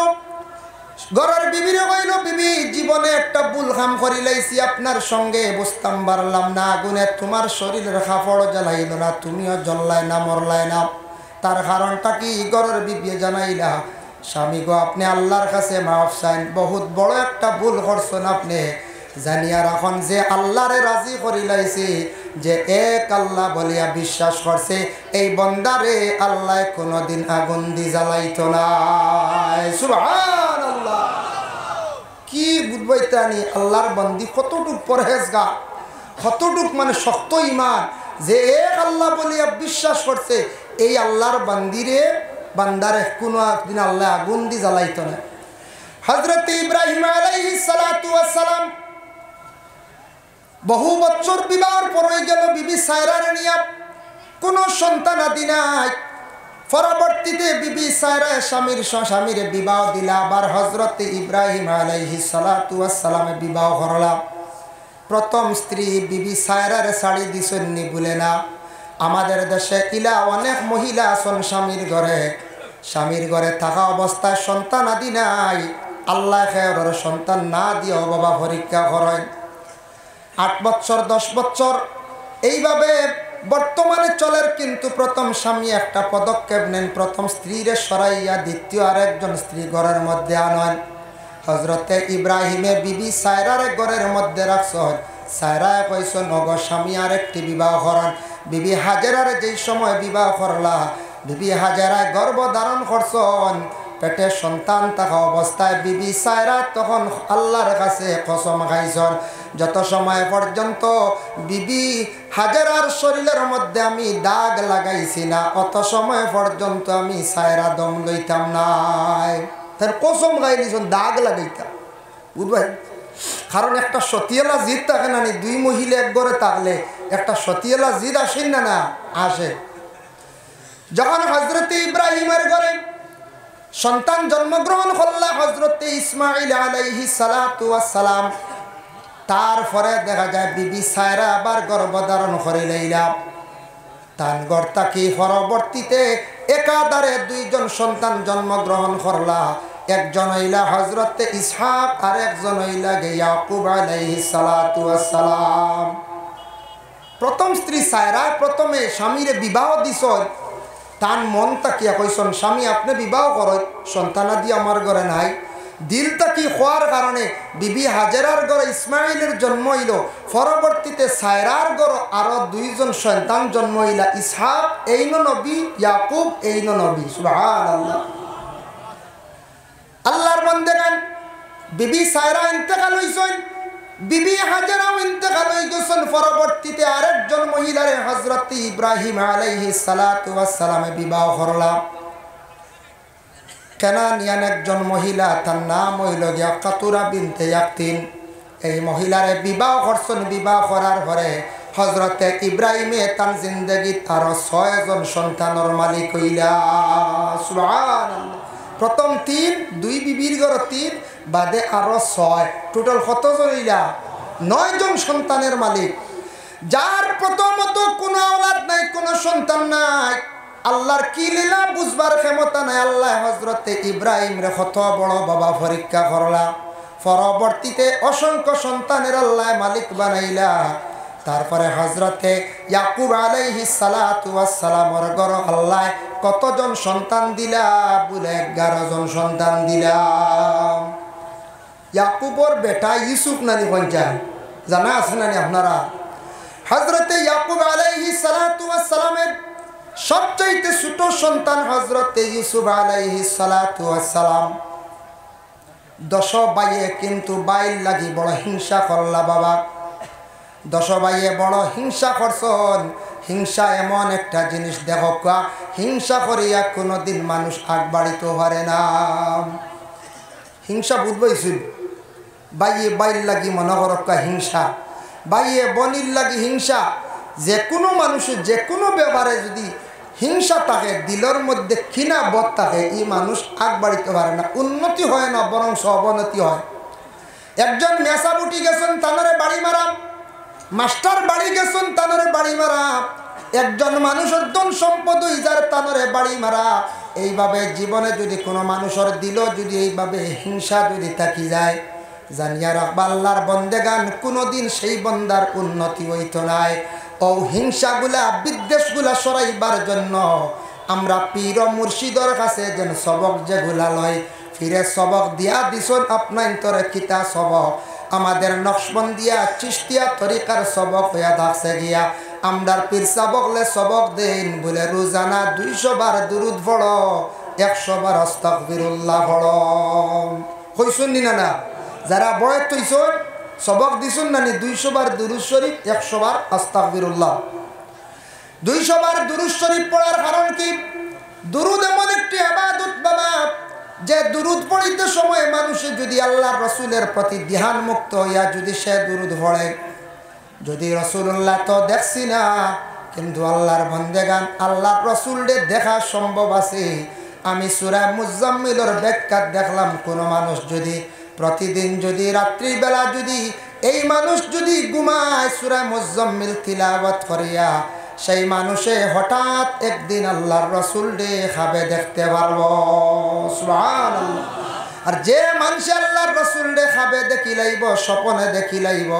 ঘরের বিবিরে কইল, বিবি জীবনে একটা ভুল কাম করি লাইছি, আপনার সঙ্গে বুঝতাম পারলাম না, আগুনে তোমার শরীরের কাপড় জ্বালাইল না, তুমিও জ্বললাই না, মরলাই না, তার কারণটা কি? ঘরের বিবি জানাইলা, স্বামী গো আপনি আল্লাহর কাছে মাফ চাইন, বহুত বড় একটা ভুল করছেন আপনি, জানিয়া রাখন যে আল্লাহরে রাজি করি লাইছি, যে এক আল্লাহ বলিয়া বিশ্বাস করছে, এই বন্দারে আল্লাহ কোনোদিন আগুন দি জ্বালাইতো না। সুবহানাল্লাহ। কি বুঝবাইতানি আল্লাহর বন্দি কতটুক পরহেজগার, কতটুক মানে শক্ত ইমান, যে এক আল্লাহ বলিয়া বিশ্বাস করছে, এই আল্লাহর বান্দিরে বান্দারে কোনো একদিন আল্লাহ আগুন দি জ্বালাইতো না। হযরত ইব্রাহিম আলাইহিস সালাতু ওয়াস সালাম বহু বছর বিবাহর পর হয়ে গেল, বিবি সায়রার নিয়া কোনো সন্তান আদি নাই। পরবর্তীতে বিবি সায়রা স্বামীর বিবাহ দিলা, আবার হযরত ইব্রাহিম আলাইহিস সালাতু ওয়াস সালামে বিবাহ করলা। প্রথম স্ত্রী বিবি সায়রার শাড়ি দিছেননি বলে না। আমাদের দেশে ইলা অনেক মহিলা আছেন স্বামীর ঘরে থাকা অবস্থায় সন্তান আদি নাই, আল্লাহ খেয়রের সন্তান না দিয়ে বাবা পরীক্ষা করেন। 8 বছর 10 বছর এইভাবে বর্তমানে চলের, কিন্তু প্রথম স্বামী একটা পদক্ষেপ নেন, প্রথম স্ত্রীরে সরাইয়া দ্বিতীয় আরেকজন স্ত্রী ঘরের মধ্যে আনেন। হযরতে ইব্রাহিমে বিবি সায়রার ঘরের মধ্যে রাখছেন। সায়রা কইছেন, ওগো স্বামী আরেকটি বিবাহ করেন। বিবি হাজেরার যেই সময় বিবাহ করলা, বিবি হাজেরায় গর্ভ ধারণ করছেন, পেটে সন্তান থাকা অবস্থায় বিবি সায়রা তখন আল্লাহর কাছে কসম খাইছেন, যত সময় পর্যন্ত বিবি হাজেরার শরীরের মধ্যে আমি দাগ লাগাইছি না, অত সময় পর্যন্ত আমি সায়রা দম লইতাম নাই। তার কসম গাইলিছেন দাগ লাগাইতাম, বুঝবেন? কারণ একটা সতিয়ালা জিদ থাকে না, দুই মহিলা এক ঘরে থাকলে একটা সতিয়ালা জিদ আসেন না, না আসে। যখন হযরতে ইব্রাহিমের ঘরে সন্তান জন্মগ্রহণ করলা, হযরতে ইসমাইল আলাইহিস সালাতু ওয়াস সালাম, তারপরে দেখা যায় বিবি সায়রা আবার গর্ভধারণ করে লইলা। তার ঘর থাকি পরবর্তীতে একাধারে 2জন সন্তান জন্মগ্রহণ করলা। একজন হইলা হযরতে ইসহাক, আর একজন হইলা ইয়াকুব আলাইহিস সালাতু ওয়াস সালাম। প্রথম স্ত্রী সায়রা প্রথমে স্বামীরে বিবাহ দিছ, তার মন তাকিয়া কইসন, স্বামী আপনি বিবাহ করেন, সন্তানাদি আমার ঘরে নাই। দিল তাকি হওয়ার কারণে বিবি হাজেরার ঘরে ইসমাইলের জন্ম হইল, পরবর্তীতে সায়রার ঘরে আরো 2জন সন্তান জন্ম হইলা, ইসহাক এইনো নবী, ইয়াকুব এইনো নবী। সুবহানাল্লাহ। আল্লাহর বান্দাগান, বিবি সায়রা ইন্তেকাল হইছেন, বিবি হাজেরাও ইন্তেকাল হয়ে গেছেন। পরবর্তীতে আরেকজন মহিলারে হযরত ইব্রাহিম আলাইহিস সালাতু ওয়াস সালামে বিবাহ করলাম। কেনানিয়ান একজন মহিলা, তার নাম হইল গিয়া কাতুরা বিনতে ইয়াকতিন। এই মহিলারে বিবাহ করছেন। বিবাহ করার পরে হযরতে ইব্রাহিমে তার জিন্দগি তার 6জন সন্তানের মালিক হইলা। সুবহানাল্লাহ। প্রথম 3, 2 বিবির ঘর 3, বাদে আরো 6, টোটাল কতজন হইলা? 9 জন সন্তানের মালিক। যার প্রথমত কোনো আওলাদ নাই, কোনো সন্তান নাই, আল্লাহর কি লীলা বুঝবার ক্ষমতা নাই। আল্লাহ হযরতে ইব্রাহিম রে কত বড় বাবা পরীক্ষা করলা, পরবর্তীতে অসংখ্য সন্তানের আল্লাহ মালিক বানাইলা। তারপরে হযরতে ইয়াকুব আলাইহিস সালাতু ওয়াস সালামের ঘর আল্লাহ কতজন সন্তান দিলা? বলে 11 জন সন্তান দিলা। ইয়াকুবর বেটা ইউসুফ নানি পঞ্চান জানা আছে নানি আপনারা? হযরতে ইয়াকুব আলাইহিস সালাতু ওয়াস সালামের সবচাইতে ছোট সন্তান হযরতে ইউসুফ আলাইহিস সালাতু ওয়াস সালাম। 10 ভাইয়ে কিন্তু বাইর লাগি বড় হিংসা করলা বাবা। 10 ভাইয়ে বড় হিংসা করছন। হিংসা এমন একটা জিনিস, দেখো হিংসা করিয়া কোনোদিন মানুষ আগ বাড়িতে পারে না। হিংসা বুঝবইছিল, বাইয়ে বাইর লাগি মনে করক্কা হিংসা, বাইয়ে বনির লাগি হিংসা। যে কোনো মানুষের যে কোনো ব্যাপারে যদি হিংসা থাকে, দিলের মধ্যে কিনা বোধ থাকে, এই মানুষ আগ বাড়িতে পারে না, উন্নতি হয় না, বরং অবনতি হয়। একজন মেসা বুটি গেছেন, তানরে বাড়ি মারা। মাস্টার বাড়ি গেছেন, তানরে বাড়ি মারা। একজন মানুষের ধন সম্পদ ইজার, তানরে বাড়ি মারা। এইভাবে জীবনে যদি কোনো মানুষের দিল যদি এইভাবে হিংসা যদি থাকি যায়, জানিয়া রাখবা আল্লাহর বন্দেগান কোনোদিন সেই বন্দার উন্নতি হইতো নাই। ও হিংসাগুলা বিদ্বেষগুলা সরাইবার জন্য আমরা পীর মুর্শিদর কাছে যেন সবক যেগুলা লয়, ফিরে সবক দিয়া দিছন আপনার তরে কিতা সবক আমাদের নকশবন্দিয়া চিশতিয়া তরিকার সবক হইয়া থাকছে গিয়া। আমরার পীর সাবকলে সবক দেন বলে রোজানা 200 বার দুরুদ পড়ো, 100 বার আস্তাগফিরুল্লাহ পড়ো। কইছুন নি না? যারা বয়স তৈছন সবক দিছুন না নি 200 বার দুরুদ শরীফ, 100 বার আস্তাগফিরুল্লাহ। 200 বার দুরুদ শরীফ পড়ার কারণ কি? দুরুদ এমন একটি ইবাদত বাবা, যে দুরুদ পড়িতে সময় মানুষে যদি আল্লাহর রসুলের প্রতি ধ্যান মুক্ত হইয়া যদি সে দুরুদ পড়ে, যদি রাসূলুল্লাহ তো দেখছি না কিন্তু আল্লাহর বন্দেগান আল্লাহর রসুলদের দেখা সম্ভব আছে। আমি সূরা মুজাম্মিলের ব্যাখ্যা দেখলাম, কোন মানুষ যদি প্রতিদিন যদি রাত্রিবেলা যদি এই মানুষ যদি ঘুমায় সূরা মুজাম্মিল তিলাওয়াত করিয়া, সেই মানুষে হঠাৎ একদিন আল্লাহর রসুল খাবে দেখতে পারবো। সুবহানাল্লাহ। আর যে মানুষ আল্লাহর রসুল খাবে দেখি লাইব, স্বপ্নে দেখি লাইব,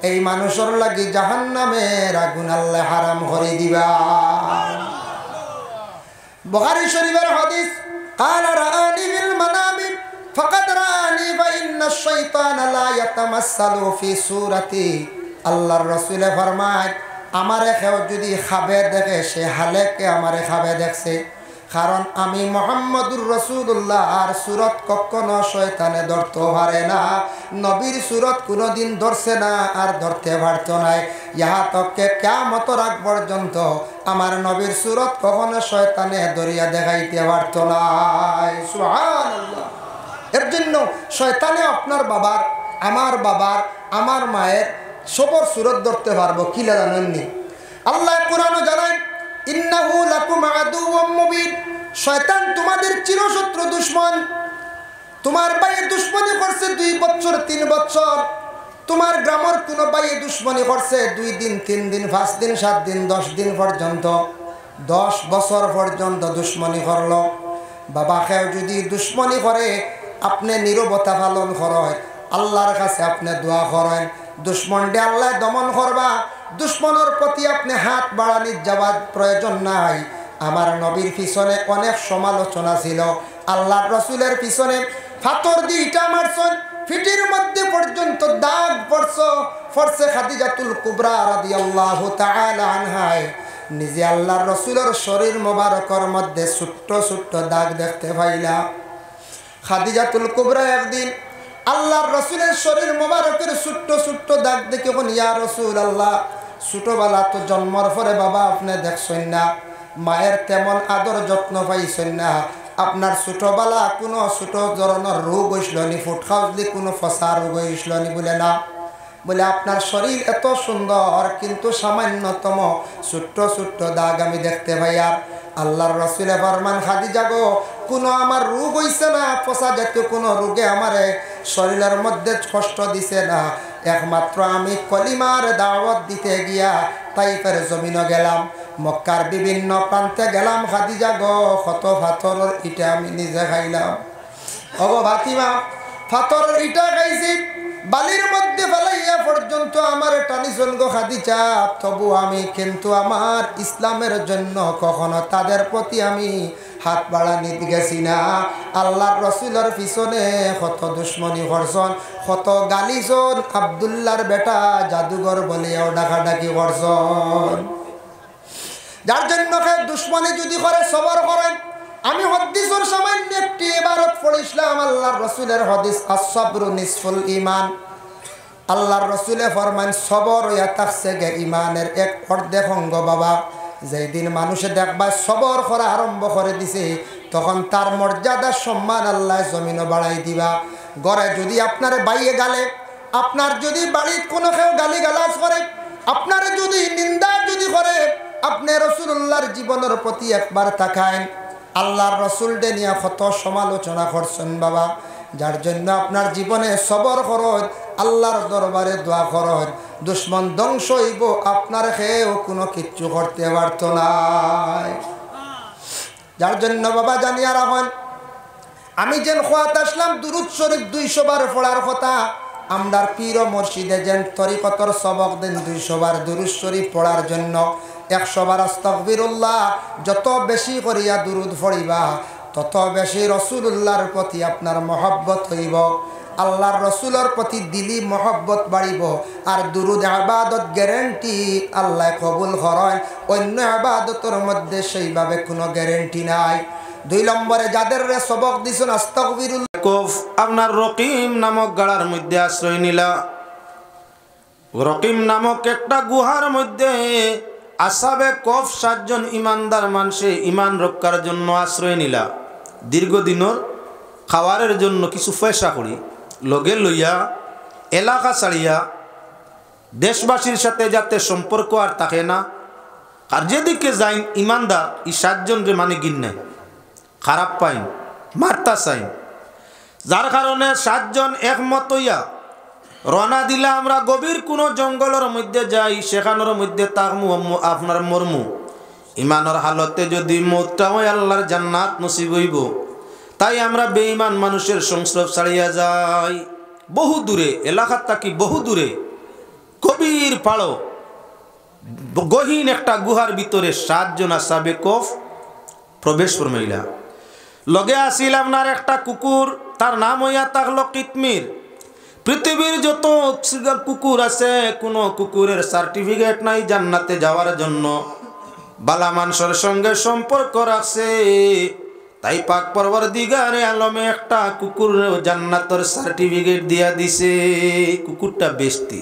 এই মানুষের লাগি জাহান্নামের আগুন আল্লাহ হারাম করে দিবা। বুখারী শরীফের হাদিস, কালা রাআনি বিল মানামি ফাকাদ রাআনি ওয়া ইন্নাশ শাইতানা লা ইয়াতামাসসালু ফি সূরাতি। আল্লাহর রাসূল ফরমায়, আমারে কেউ যদি খাবে দেখে সে হালেকে আমারে খাবে দেখছে, কারণ আমি মুহাম্মদুর রাসূলুল্লাহ আর সুরত কখনো শয়তানে ধরতে পারে না, নবীর সুরত কোনোদিন ধরছে না আর ধরতে পারতো নাই। ইহা তককে কিয়ামতের আগ পর্যন্ত আমার নবীর সুরত কখনো শয়তানে ধরিয়া দেখাইতে পারতো না। সুবহানাল্লাহ। এর জন্য শয়তানে আপনার বাবার, আমার বাবার, আমার মায়ের সবর সুরত ধরতে পারবো কি জানেননি? আল্লাহ কোরআনে জানায়, ইন্নাহু লাকুম আদুউম মুবিন, শয়তান তোমাদের চিরশত্রু দুশমন। তোমার ভাইয়ে দুশমনি করছে 2 বছর 3 বছর, তোমার গ্রামের কোনো ভাইয়ে দুশমনি করছে 2 দিন 3 দিন 5 দিন 7 দিন 10 দিন পর্যন্ত, 10 বছর পর্যন্ত দুশমনি করলো। বাবা কেউ যদি দুশমনি করে আপনি নীরবতা পালন করেন, আল্লাহর কাছে আপনি দোয়া করেন, দুশ্মনকে আল্লাহ দমন করবা, দুশ্মনের প্রতি আপনি হাত বাড়ানির যাওয়ার প্রয়োজন নাই। আমার নবীর পিছনে অনেক সমালোচনা ছিল, আল্লাহর রসুলের পিছনে পাথর দিয়ে ইটা মারছেন, ফিটির মধ্যে পর্যন্ত দাগ পড়ছে। খাদিজাতুল কুবরা রাদিয়াল্লাহু তাআলা আনহায় নিজে আল্লাহর রসুলের শরীর মোবারকের মধ্যে ছোট্ট ছোট্ট দাগ দেখতে পাইলা। খাদিজাতুল কুবরা একদিন আল্লাহর রসুলের শরীর মোবারকের ছোট্ট ছোট্ট দাগ দেখে কোন ইয়া রাসূলুল্লাহ, ছোটবেলা তো জন্মর পরে বাবা আপনি দেখছেন না, মায়ের তেমন আদর যত্ন পাইছেন না, আপনার ছোটবেলা কোনো ছোট ধরনের রোগ হইছিল নি, ফুট খাওয়ালে কোনো ফসা রোগ হইছিল নি? বলে না। বলে আপনার শরীর এত সুন্দর কিন্তু সামান্যতম ছোট্ট ছোট্ট দাগ আমি দেখতে পাই। আর আল্লাহর রাসূল ফরমান, খাদিজা গো, কোনো আমার রোগ হইছে না, ফসা জাতীয় কোনো রোগে আমার শরীরের মধ্যে কষ্ট দিছে না, একমাত্র আমি কলিমার দাওয়াত দিতে গিয়া তাইফের জমিনে গেলাম, মক্কার বিভিন্ন প্রান্তে গেলাম, খাদিজা গো কত পাথরের ইটা আমি নিজে খাইলাম। ওগো ফাতিমা, পাথরের ইটা খাইছি, বালির মধ্যে ফেলাইয়া পর্যন্ত আমার টানিছন গো খাদিজা, তবু আমি কিন্তু আমার ইসলামের জন্য কখনো তাদের প্রতি আমি হাত বাড়ানি গেছি না। আল্লাহর রসুলের পিছনে কত দুশ্মনী করছন, কত গালিছন, আব্দুল্লাহর বেটা জাদুঘর বলেও ডাকাডাকি করছন। যার জন্য দুশ্মনী যদি করে সবর করেন। আমি হাদিসের সামান্য একটি ইবারত পড়িছিলাম, আল্লাহর রাসূলের হাদিস, আস-সাবরু নিসফুল ঈমান। আল্লাহর রাসূলে ফরমান, সবর হইয়া থাকছে গে ঈমানের 1/2 অঙ্গ বাবা। যেই দিন মানুষে দেখবা সবর করা আরম্ভ করে দিছে, তখন তার মর্যাদা সম্মান আল্লাহ জমিনও বাড়াই দিবা। ঘরে যদি আপনার বাইয়ে গালে, আপনার যদি বাড়ির কোনো কেউ গালি গালাজ করে, আপনার যদি নিন্দা যদি করে, আপনি রাসূলুল্লাহর জীবনের প্রতি একবার তাকায়। আল্লাহর রসুলকে নিয়ে কত সমালোচনা করছেন বাবা। যার জন্য আপনার জীবনে সবর করুন, আল্লাহর দরবারে দোয়া করুন, দুশ্মন ধ্বংস হইব, আপনার খেয়েও কোনো কিচ্ছু করতে পারত না। যার জন্য বাবা জানিয়া রাখেন আমি যেন খোয়াত আসলাম দুরুদ শরীফ 200 বার পড়ার কথা আমরার পীর ও মুর্শিদে যেন তরিকতর সবক দেন 200 বার দুরুদ শরীফ পড়ার জন্য 100 বার আস্তাগফিরুল্লাহ যত বেশি করিয়া দুরুদ পড়িবা তত বেশি রাসূলুল্লাহর প্রতি আপনার মহব্বত হইব আল্লাহর রাসূলের প্রতি দিলি মহব্বত বাড়িব আর দুরুদ ইবাদত গ্যারান্টি আল্লাহ কবুল করেন অন্য ইবাদতের মধ্যে সেইভাবে কোনো গ্যারান্টি নাই 2 নম্বরে যাদের সবক দিছেন আস্তাগফিরুল্লাহ কফ আপনার রকিম নামক গাড়ার মধ্যে আশ্রয় নিলা রকিম নামক একটা গুহার মধ্যে আসাবে কফ 7 জন ইমানদার মানুষে ইমান রক্ষার জন্য আশ্রয় নিলা দীর্ঘদিনের খাওয়ারের জন্য কিছু পয়সা করি লগে লইয়া এলাকা ছাড়িয়া দেশবাসীর সাথে যাতে সম্পর্ক আর থাকে না আর যেদিকে যাই ইমানদার এই 7 জন রে মানে গিন নাই খারাপ পাইন মারতা চাইন যার কারণে 7 জন একমত হইয়া রওনা দিলা আমরা গভীর কোনো জঙ্গলের মধ্যে যাই সেখানের মধ্যে তাকমু আপনার মরমু ইমানের হালতে যদি মওতটা হয় আল্লাহর জান্নাত নসিব হইব তাই আমরা বেঈমান মানুষের সংস্রব ছাড়িয়া যাই বহু দূরে এলাকার থাকি বহু দূরে গভীর পাড়ো গহীন একটা গুহার ভিতরে 7 জন আসাবে কফ প্রবেশ ফরমাইলা লগে আসিল আপনার একটা কুকুর তার নাম হইয়া থাকলো কিতমির পৃথিবীর যত কুকুর আছে কোনো কুকুরের সার্টিফিকেট নাই জান্নাতে যাওয়ার জন্য বালা মানুষের সঙ্গে সম্পর্ক রাখছে তাই পাক পরবর্তীকারে আলমে একটা কুকুর জান্নাতের সার্টিফিকেট দিয়া দিছে কুকুরটা বেশতি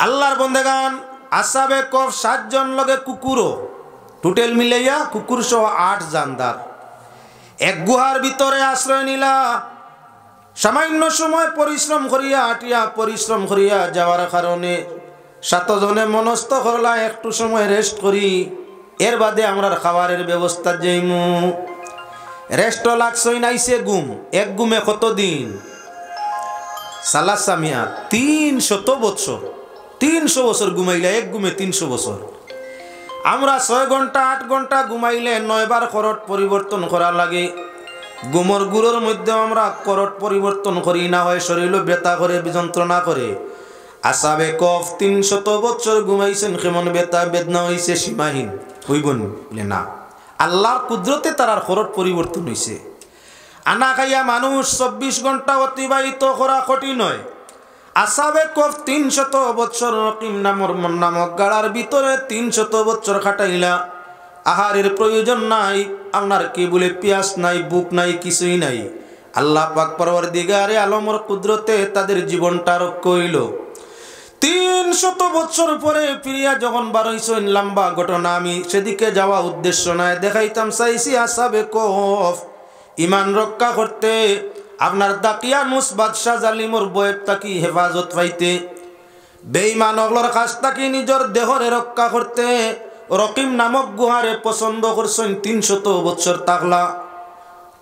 আল্লাহর বন্দেগান আসাবে কফ 7 জন লগে কুকুরও টোটাল মিলাইয়া কুকুর সহ 8 জানদার এক গুহার ভিতরে আশ্রয় নিলা সামান্য সময় পরিশ্রম করিয়া আটিয়া পরিশ্রম করিয়া যাওয়ার কারণে 7 জনে মনস্থ করলা একটু সময় রেস্ট করি এর বাদে আমরা খাবারের ব্যবস্থা যাইমু রেস্ট লাগছই নাইছে ঘুম এক ঘুমে কতদিন সালাসামিয়া 300 বছর 300 বছর ঘুমাইলা এক ঘুমে 300 বছর আমরা 6 ঘন্টা 8 ঘন্টা ঘুমাইলে 9 বার করট পরিবর্তন করা লাগে গোমর গুড়োর মধ্যে আমরা করট পরিবর্তন করি না হয় শরীর ব্যথা করে যন্ত্রণা করে আসাবে কফ 300 বছর ঘুমাইছেন কেমন ব্যথা বেদনা হইছে সীমাহীন হইবন বলে না আল্লাহর কুদরতে তার করট পরিবর্তন হইছে আনা খাইয়া মানুষ 24 ঘন্টা অতিবাহিত করা কঠিন নয় আসাবে কফ 300 বছর রকিম নামক গাড়ার ভিতরে 300 বছর কাটাইলা আহারের প্রয়োজন নাই আপনার কি বলে পিয়াস নাই বুক নাই কিছুই নাই আল্লাহ পাক পরওয়ারদিগারে আলমের কুদরতে তাদের জীবনটা রক্ষা হইল 300 বছর পরে ফিরিয়া যখন বারইছেন লম্বা ঘটনা আমি সেদিকে যাওয়া উদ্দেশ্য নাই দেখাইতাম চাইছি আসাবে কফ ইমান রক্ষা করতে আপনার দাকিয়ানুস বাদশাহ জালিমর বয়েব তাকি হেফাজত পাইতে বেঈমান অগলর কাছ তাকি নিজের দেহরে রক্ষা করতে রকিম নামক গুহারে পছন্দ করছেন 300 বছর তাকলা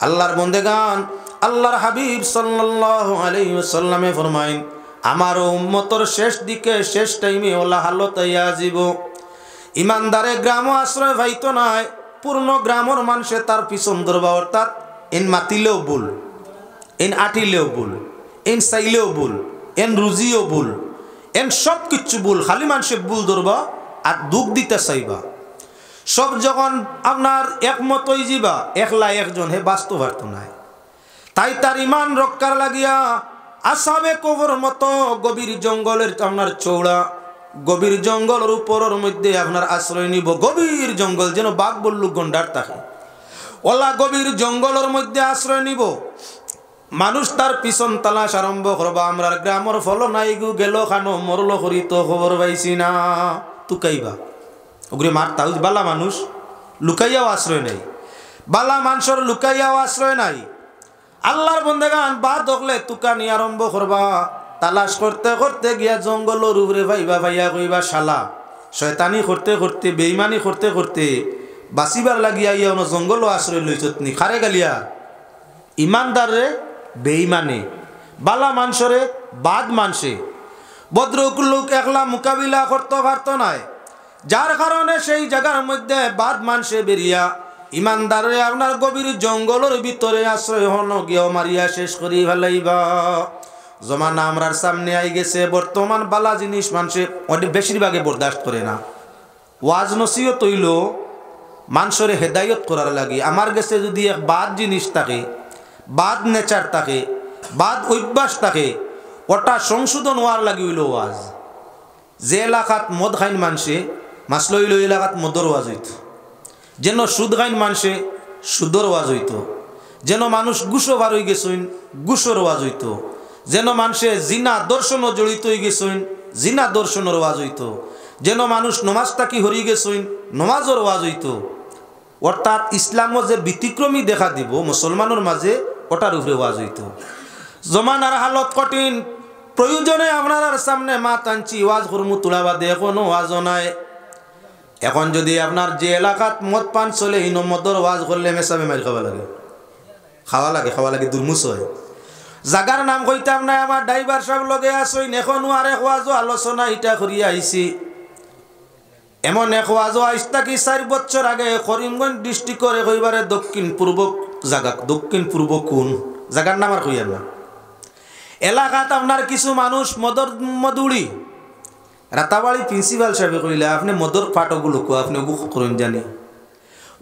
আল্লাহর বন্দেগান আল্লাহর হাবিব সাল্লাল্লাহু আলাইহি ওয়াসাল্লামে ফরমাইন আমার উম্মতর শেষ দিকে শেষ টাইমে ওলা হালত আইয়া যাব ইমানদারে গ্রাম আশ্রয় পাইতো নাই পূর্ণ গ্রামের মানুষে তার পিছন ধরবা অর্থাৎ এন মাতিলেও ভুল এন আটিলেও ভুল এন চাইলেও ভুল এন রুজিও ভুল এন সব কিছু ভুল খালি মানুষে ভুল ধরবা আর দুঃখ দিতে চাইবা সব যখন আপনার একমত হয়ে যাবা একলা একজন হে বাস্তব পারত নাই তাই তার ইমান রক্ষার লাগিয়া আসাবে কবর মতো গভীর জঙ্গলের আপনার চৌড়া গভীর জঙ্গলের উপরের মধ্যে আপনার আশ্রয় নিব গভীর জঙ্গল যেন বাঘ বল্লু গন্ডার থাকে ওলা গভীর জঙ্গলের মধ্যে আশ্রয় নিব মানুষ তার পিছন তালাশ আরম্ভ করবা আমরা গ্রামের ফল নাই গু গেল খানো মরল করি তো খবর পাইছি না তুকাইবা ওগুলি মারতা বালা মানুষ লুকাইয়াও আশ্রয় নাই বালা মানুষের লুকাইয়াও আশ্রয় নাই আল্লাহর বন্দেগান বাদ হলে তুকানি আরম্ভ করবা তালাশ করতে করতে গিয়া জঙ্গলের উপরে ভাইবা ভাইয়া কইবা শালা শয়তানি করতে করতে বেইমানি করতে করতে বাঁচিবার লাগিয়া ইয়া জঙ্গলও আশ্রয় লইছতনি খারে গালিয়া ইমানদারে বেইমানে বালা মানুষরে বাদ মানসে বদ্রকুল্লুক একলা মোকাবিলা করতে পারত নাই যার কারণে সেই জায়গার মধ্যে বাদ মানসে বেরিয়া ইমানদারে আপনার গভীর জঙ্গলের ভিতরে আশ্রয় হন গিয়ে মারিয়া শেষ করি ফেলাইবা। জমানা আমরার সামনে আই গেছে বর্তমান বালা জিনিস মানুষে অনেক বেশিরভাগে বরদাস্ত করে না। ওয়াজ নসিহত হইল মানুষের হেদায়ত করার লাগে। আমার কাছে যদি এক বাদ জিনিস থাকে, বাদ নেচার থাকে, বাদ অভ্যাস থাকে, ওটা সংশোধন হওয়ার লাগে হইল ওয়াজ। যে এলাকাত মদ খাইন মানুষে মাসল হইল এলাকাত মদর ওয়াজ হইত, যেন সুদ খাইন মানুষে সুদর ওয়াজ হইত, যেন মানুষ গুসো বার হয়ে গেছেন গুসোর ওয়াজ হইত, যেন মানুষে জিনা দর্শনও জড়িত হয়ে গেছেন জিনা দর্শনের ওয়াজ হইত, যেন মানুষ নমাজ তাকি হরিয়ে গেছেন নমাজের ওয়াজ হইত। অর্থাৎ ইসলামও যে ব্যতিক্রমী দেখা দিব মুসলমানের মাঝে ওটার উপরে ওয়াজ হইত। জমানার হালত কঠিন, প্রয়োজনে আপনার সামনে মাত আনছি ওয়াজ করমু তুলাবাদে এখনো ওয়াজও নাই। এখন যদি আপনার যে এলাকাত মদ পান চলে ইন মদর ওয়াজ করলে মেসাবে মারি খাওয়া লাগে, খাওয়া লাগে দুর্মুষ হয়। জাগার নাম কইতাম না, আমার ড্রাইভার সব লগে আসইন। এখনো আরেক ওয়াজও আলোচনা ইটা করিয়া আইছি। এমন এক ওয়াজও আইসতা কি 4 বছর আগে করিমগঞ্জ ডিস্ট্রিক্টর কইবারে দক্ষিণ পূর্ব জায়গা, দক্ষিণ পূর্ব কোন জায়গার নাম আর কইয়ার না। এলাকাত আপনার কিছু মানুষ মদুড়ি রাতাবাড়ি প্রিন্সিপাল সাহেব কইলে আপনি মদর ফাটকগুলো আপনি করুন জানি।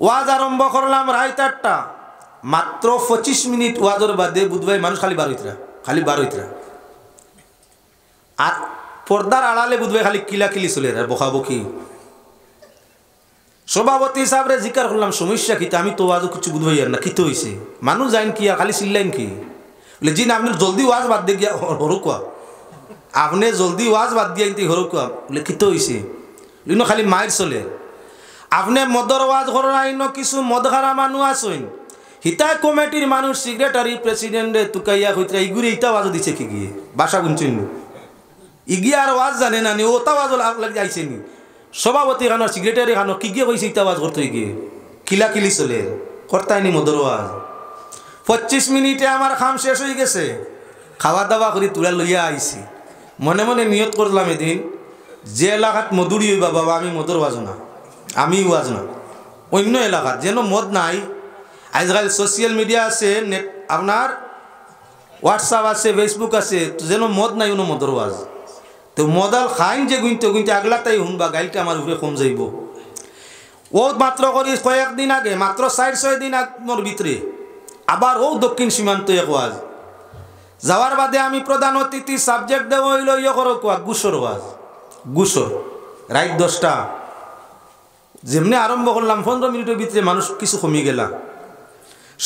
ওয়াজ আরম্ভ করলাম রাত 8টা, মাত্র 25 মিনিট ওয়াজের বাদে বুধবাই মানুষ খালি বার হইতরা। আর পর্দার আড়ালে বুধবাই খালি কিলাকিলি চলে আর বকাবকি। সভাপতি সাহেবরে জিকার করলাম সমস্যা কিতা, আমি তো ওয়াজও কিছু বুধবাই আর না কিতো হয়েছে, মানুষ যাইন কি খালি চিল্লাইন কি বলে জি না আপনি জলদি ওয়াজ বাদ দিয়ে গিয়া হরু কোয়া, আপনি জলদি ওয়াজ বাদ দিয়ে আনতে হরু কোয়া বলে কিতো হয়েছে ইনো খালি মায়ের চলে। আপনি মদর ওয়াজ করার আইন কিছু মদ খারা মানুষ আসইন, হিতা কমিটির মানুষ সেক্রেটারি প্রেসিডেন্টে তুকাইয়া কইতরা ইগুরি ইটা ওয়াজ দিছে কি গিয়ে বাসা গুনছেন ইগিয়া আর ওয়াজ জানে না নি ওটা ওয়াজ লাগে যাইছে নি। সভাপতি খানো সেক্রেটারি খানো কি গিয়ে কইছে ইটা ওয়াজ করতে গিয়ে কিলাকিলি চলে করতাই নি মদর ওয়াজ। 25 মিনিটে আমার খাম শেষ হয়ে গেছে, খাওয়া দাওয়া করে তুলা লইয়া আইছি। মনে মনে নিয়ত করলাম এদিন যে এলাকাত মধুরি হইবা বাবা আমি মদর ওয়াজ না, আমি ওয়াজ না, অন্য এলাকাত যেন মদ নাই। আজকাল সোশ্যাল মিডিয়া আছে, নেট আপনার হোয়াটসঅ্যাপ আছে, ফেসবুক আছে, যেন মদ নাই কোনো মদর ওয়াজ। তো মদাল খাইন যে গুনতে আগলা তাই শুনবা গাইলটা আমার উপরে কম যাইব। ও মাত্র করি কয়েকদিন আগে, মাত্র 4-6 দিন আগর ভিতরে আবার ও দক্ষিণ সীমান্ত এক ওয়াজ যাওয়ার বাদে আমি প্রধান অতিথি সাবজেক্ট দেব হইল ইয়ে করো কোয়া গুসর ওয়াজ। গুসর রাত 10টা যেমনি আরম্ভ করলাম 15 মিনিটের ভিতরে মানুষ কিছু কমে গেলা।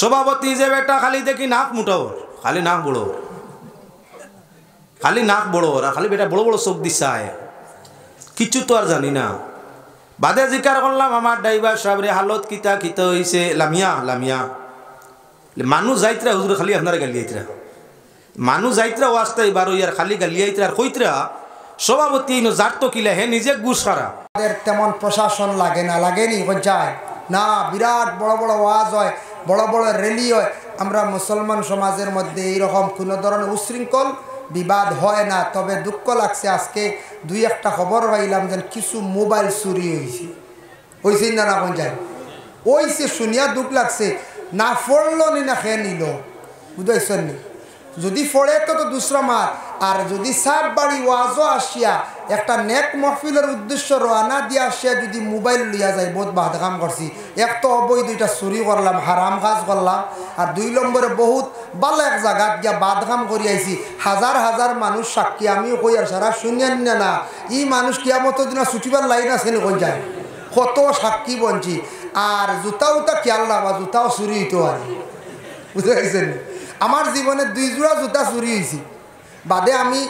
সভাপতি যে বেটা খালি দেখি নাক মুটাও, খালি নাক বড়, খালি নাক বড় আর খালি বেটা বড় বড় চোখ দিশায়, কিছু তো আর জানি না। বাদে জিকার করলাম আমার ড্রাইভার সাহেবরে হালত কিতা হয়েছে, লামিয়া মানুষ যাইতরা হুজুর খালি আপনারা গালিয়াইতরা, মানুষ যাইতরা ওয়াস্তাই বারো ইয়ার খালি গালিয়াইতরা আর কইতরা সভাপতি যার তো কিলা হে নিজে গুস খারা। তেমন প্রশাসন লাগে না, লাগেনি যায় না, বিরাট বড় বড় ওয়াজ হয়, বড় বড় র্যালি হয়। আমরা মুসলমান সমাজের মধ্যে এইরকম কোনো ধরনের উশৃঙ্খল বিবাদ হয় না। তবে দুঃখ লাগছে আজকে 2-1টা খবর পাইলাম যে কিছু মোবাইল চুরি হয়েছে না কোন যায় ওইছে, শুনিয়া দুঃখ লাগছে। না ফড়লো নি না খেয়ে নিল, বুঝাইছেন নি? যদি ফড়ে তো দুসরা মার, আর যদি সাপ বাড়ি ওয়াজও আসিয়া একটা নেক মহফিলের উদ্দেশ্য রওনা দিয়ে আসিয়া যদি মোবাইল লিয়া যায়, বহুত বাদ কাম করছি। এক তো অবৈধ এটা চুরি করলাম, হারাম কাজ করলাম, আর 2 নম্বরে বহুত ভালো এক জায়গাত গিয়া বাদ কাম করি আইছি। হাজার হাজার মানুষ সাক্ষী, আমিও কই আর সারা শুনিয়ান না ই মানুষ কিয়ামত দিন ছুটিবার লাইন আছে নি কই যায়, কত সাক্ষী বঞ্চি। আর জুতাও খেয়াল রাখবা, জুতাও চুরি হইতে পারে, বুঝতে পারছেন? আমার জীবনে 2 জোড়া জুতা চুরি হয়েছি। বাদে আমি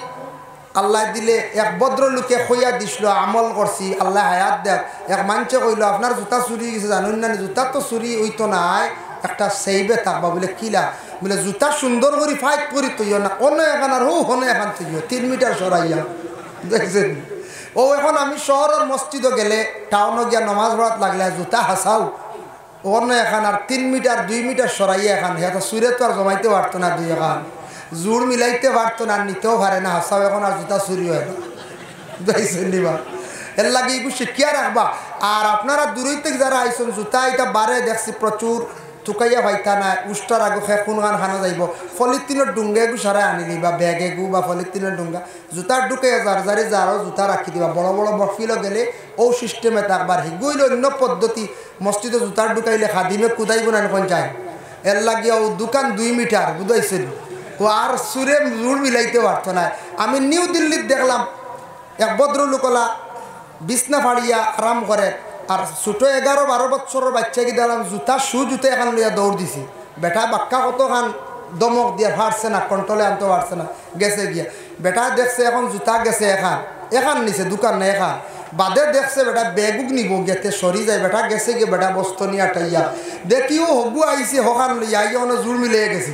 আল্লাহ দিলে এক ভদ্রলোকে খইয়া দিছিল, আমল করছি, আল্লাহ হায়াত দেখ। এক মানুষে কইল আপনার জুতা চুরি গেছে জানুন না? জুতা তো চুরি হইতো নাই, একটা সেইবে থাকবা। বলে কিলা? বলে জুতা সুন্দর করে ফাইট করি তৈও না, অন্য এখন আর হনে এখন তৈও 3 মিটার সরাইয়া, দেখছেন? ও এখন আমি শহরের মসজিদও গেলে, টাউনও গিয়া নমাজ পড়াত লাগলে জুতা হাসাও অন্য এখন আর 3 মিটার 2 মিটার সরাইয়া এখন হেঁটো সুরে তো আর জমাইতে পারতো না, 2 এখন জোর মিলাইতে পারতো না, নিতেও পারে না, হাসাও এখন আর জুতা চুরি হয় না, বুঝাইছেন নিবা? এর লাগে এগুলো শিখিয়া রাখবা। আর আপনারা দূরই থেকে যারা আইসন জুতা এটা বারে দেখছি প্রচুর চুকাইয়া ভাইতা নাই উষ্টার আগু খে কোন গান খানো যাইব ফলিতিনের ডুঙ্গা এগু সারাই আনি দিবা ব্যাগ এগু বা ফলিতিনের ডুঙ্গা জুতার ঢুকাইয়া যারি যারও জুতা রাখি দিবা। বড় বড় মহফিলও গেলে ও সিস্টেমে থাকবার হিগুইল অন্য পদ্ধতি মসজিদে জুতার ঢুকাইলে খাদিমে কুদাইব না এখন যায় এর লাগিয়া ও দোকান 2 মিটার বুঝাইছিল ও আর সুরে জোর মিলাইতে পারতো না। আমি নিউ দিল্লির দেখলাম এক ভদ্রলোকলা বিছনা ফাড়িয়া আরাম করে আর ছোটো 11-12 বছরের বাচ্চাকে দেখলাম জুতা জুতা এখন লইয়া দৌড় দিছি। বেটা বাক্কা কতখান দমক দিয়া ফাটছে না কন্ট্রোলে আনতে পারছে না গেছে গিয়া বেটা দেখছে এখন জুতা গেছে এখান নিছে দোকান না এখান বাদে দেখছে বেটা বেগুক নিব গেতে সরি যায় বেটা গেছে গিয়ে বেটা বস্তু নিয়ে আটাইয়া দেখিও হগু আইছে হখান লইয়া আইয়া অনেক জোর মিলিয়ে গেছে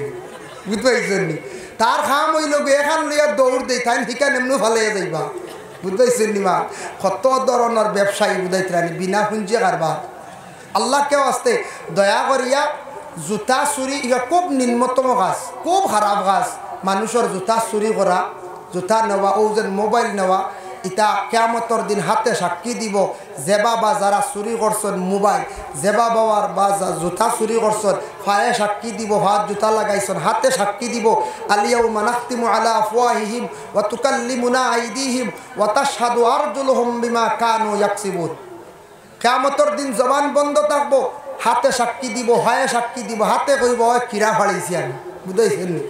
বুঝতে পারছেন নি তার খাম হইল এখান লইয়া দৌড় দেই তাই শিকান এমনি ভালে যাইবা বুঝতে পারছেন নি মা কত ধরনের ব্যবসায়ী বুঝাইতে বিনা পুঁজি কারবার। আল্লাহ কেউ আসতে দয়া করিয়া জুতা চুরি ইয়া খুব নিম্নতম কাজ খুব খারাপ কাজ মানুষের জুতা চুরি করা জুতা নেওয়া ও যে মোবাইল নেওয়া ইটা কিয়ামতের দিন হাতে সাক্ষী দিব যে বাবা যারা চুরি করছেন মোবাইল যে বাবার বা জুতা চুরি করছেন ফায়ে সাক্ষী দিব হাত জুতা লাগাইছেন হাতে সাক্ষী দিব আলিয়াউমা নাখতিমু আলা আফওয়াহিহিম ওয়া তুকাল্লিমুনা আইদিহিম ওয়া তাশহাদু আরজুলুহুম বিমা কানু ইয়াকসিবুন। কিয়ামতের দিন জবান বন্ধ থাকবো হাতে সাক্ষী দিব ফায়ে সাক্ষী দিব হাতে কইব হয় কিরা ফাড়াইছি আমি বুঝাইছেন নি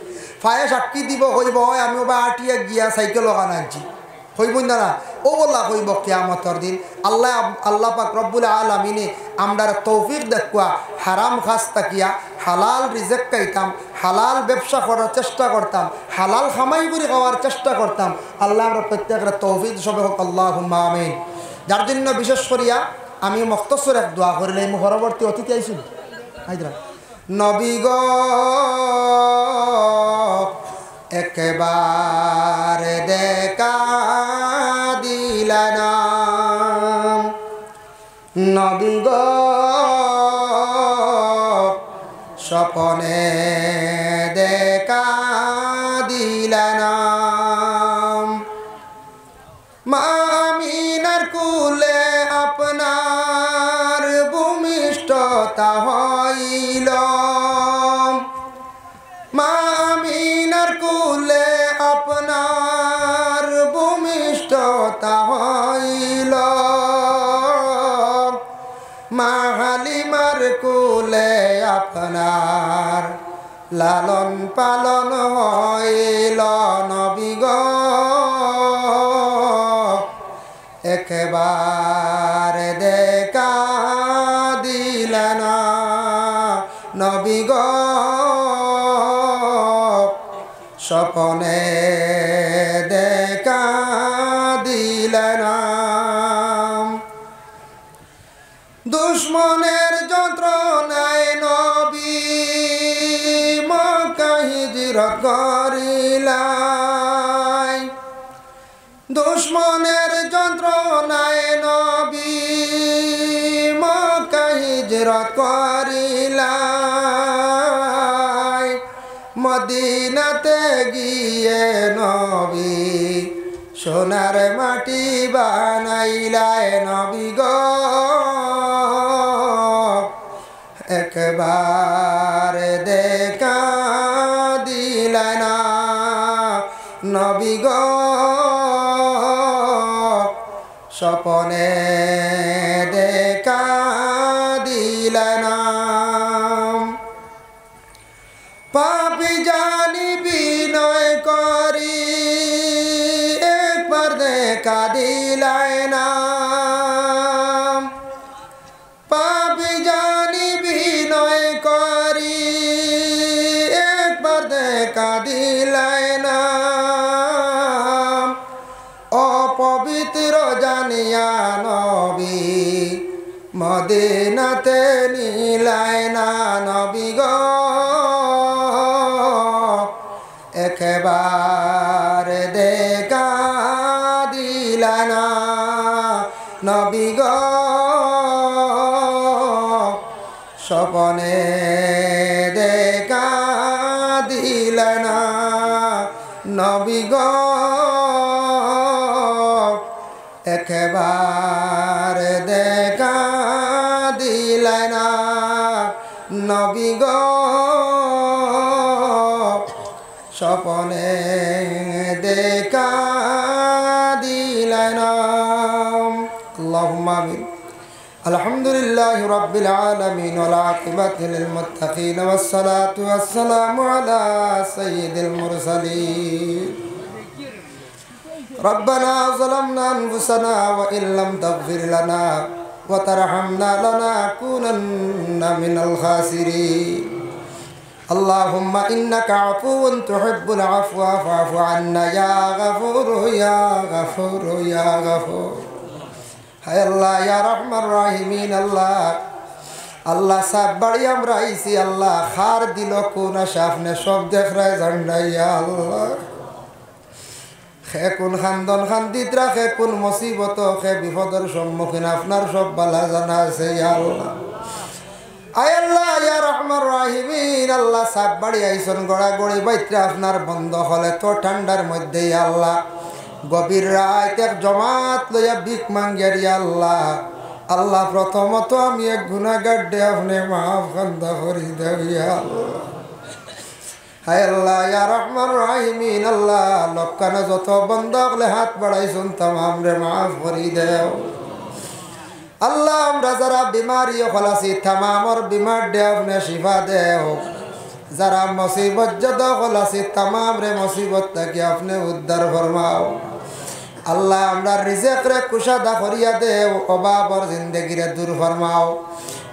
ফায়ে সাক্ষী দিব কইব হয় আমি বা আটিয়া গিয়া সাইকেল ওখানে আনছি হইব না ও বলা হইব কিয়ামতের দিন। আল্লাহ পাক রব্বুল আলামিনে আমরার তৌফিক দেখুয়া হারাম খাস তাকিয়া হালাল রিজেক খাইতাম হালাল ব্যবসা করার চেষ্টা করতাম হালাল খামাই করে খাওয়ার চেষ্টা করতাম। আল্লাহ আমরা প্রত্যেকের তৌফিক সবে হোক আল্লাহুম্মা আমিন। যার জন্য বিশেষ করিয়া আমি মুখতসর এক দোয়া করিলে আমি পরবর্তী অতিথি আইসুন হাইদরা নবী গো একবার দেখা দিলানা নবী গো স্বপনে দেখা দিলানা মা আমিনার কুলে আপনার ভূমিষ্ঠতা হইল মা আমিনার কুলে আপনার ভূমিষ্ঠতা হইল মা হালিমার কুলে আপনার লালন পালন হইল নবী গো একবার দেখা দিলেন নবী গো স্বপনে দেখা দিলেন দুশ্মনের যন্ত্রণায় নবী মক্কা হিজরত করিলাই দুশ্মনের যন্ত্রণায় নবী মক্কা হিজরত করিলাই মদিনাতে গিয়ে নবী সোনার মাটি বানাইলাই নবী গো একবার দেখা দিলেন নবী গো স্বপনে দেখা দিলেন পাপী জানি বিনয় করি একবার দেখা দিলেন পাপী জানি বিনয় করি একবার দেখা দিলেন অপবিত্র জানিয়া নবী মদিনাতে নিলাই না নবী গো একবার দেখা দিলেন নবী গো স্বপনে দেখা দিলেন নবী গো একেবারে দেখা দিলে না নবী গো স্বপনে দেখা দিলে না আল্লাহুম্মা আমিন আলহামদুলিল্লাহি রাব্বিল আলামিন ওয়াল আকিবাতু লিল মুত্তাকিন ওয়াস সালাতু ওয়াস সালামু আলা সাইয়্যিদিল মুরসালিন ربنا ظلمنا أنفسنا وإن لم تغفر لنا وترحمنا لنكونن من الخاسرين اللهم إنك عفو تحب العفو فاعف عنا يا غفور يا غفور يا غفور হায় আল্লাহ ইয়া রহমান রাহিমিন আল্লাহ আল্লাহ সাব বাড়ি আমরা আইছি আল্লাহ খার দিল কোন সামনে সব দেখ রায় জান্ডাই ইয়া আল্লাহ খে কোন খান্দন খান্দিত রাখে কোন মুসিবত খে বিপদের সম্মুখীন আপনার সব বালা জানা আছে ইয়া আল্লাহ আয় আল্লাহ ইয়া রহমান রাহিমিন আল্লাহ সাব বাড়ি আইসন গড়া গড়ি বাইত্রে আপনার বন্ধ হলে তো ঠান্ডার মধ্যে ইয়া আল্লাহ গভীর রাত এক জমাত লইয়া ভিক মাঙ্গিয়ার ইয়া আল্লাহ আল্লাহ প্রথমত আমি এক গুনাহগার দে আপনি মাফ খান্দা করি দেও ইয়া আল্লাহ হায় আল্লাহ ইয়া রহমান রাহিমিন আল্লাহ লক্কানে যত বন্ধ হলে হাত বাড়াইছুন তামাম রে মাফ করি দেও আল্লাহ আমরা যারা বিমারি হলাছি তামামর বিমার দে আপনি শিফা দেও যারা মুসিবত যদ হলাছি তামাম রে মুসিবত থেকে আপনি উদ্ধার ফরমাও আল্লাহ আমরা রিজেক রে কুশাদা করিয়া দেও অভাবর জিন্দেগিরে দূর ফরমাও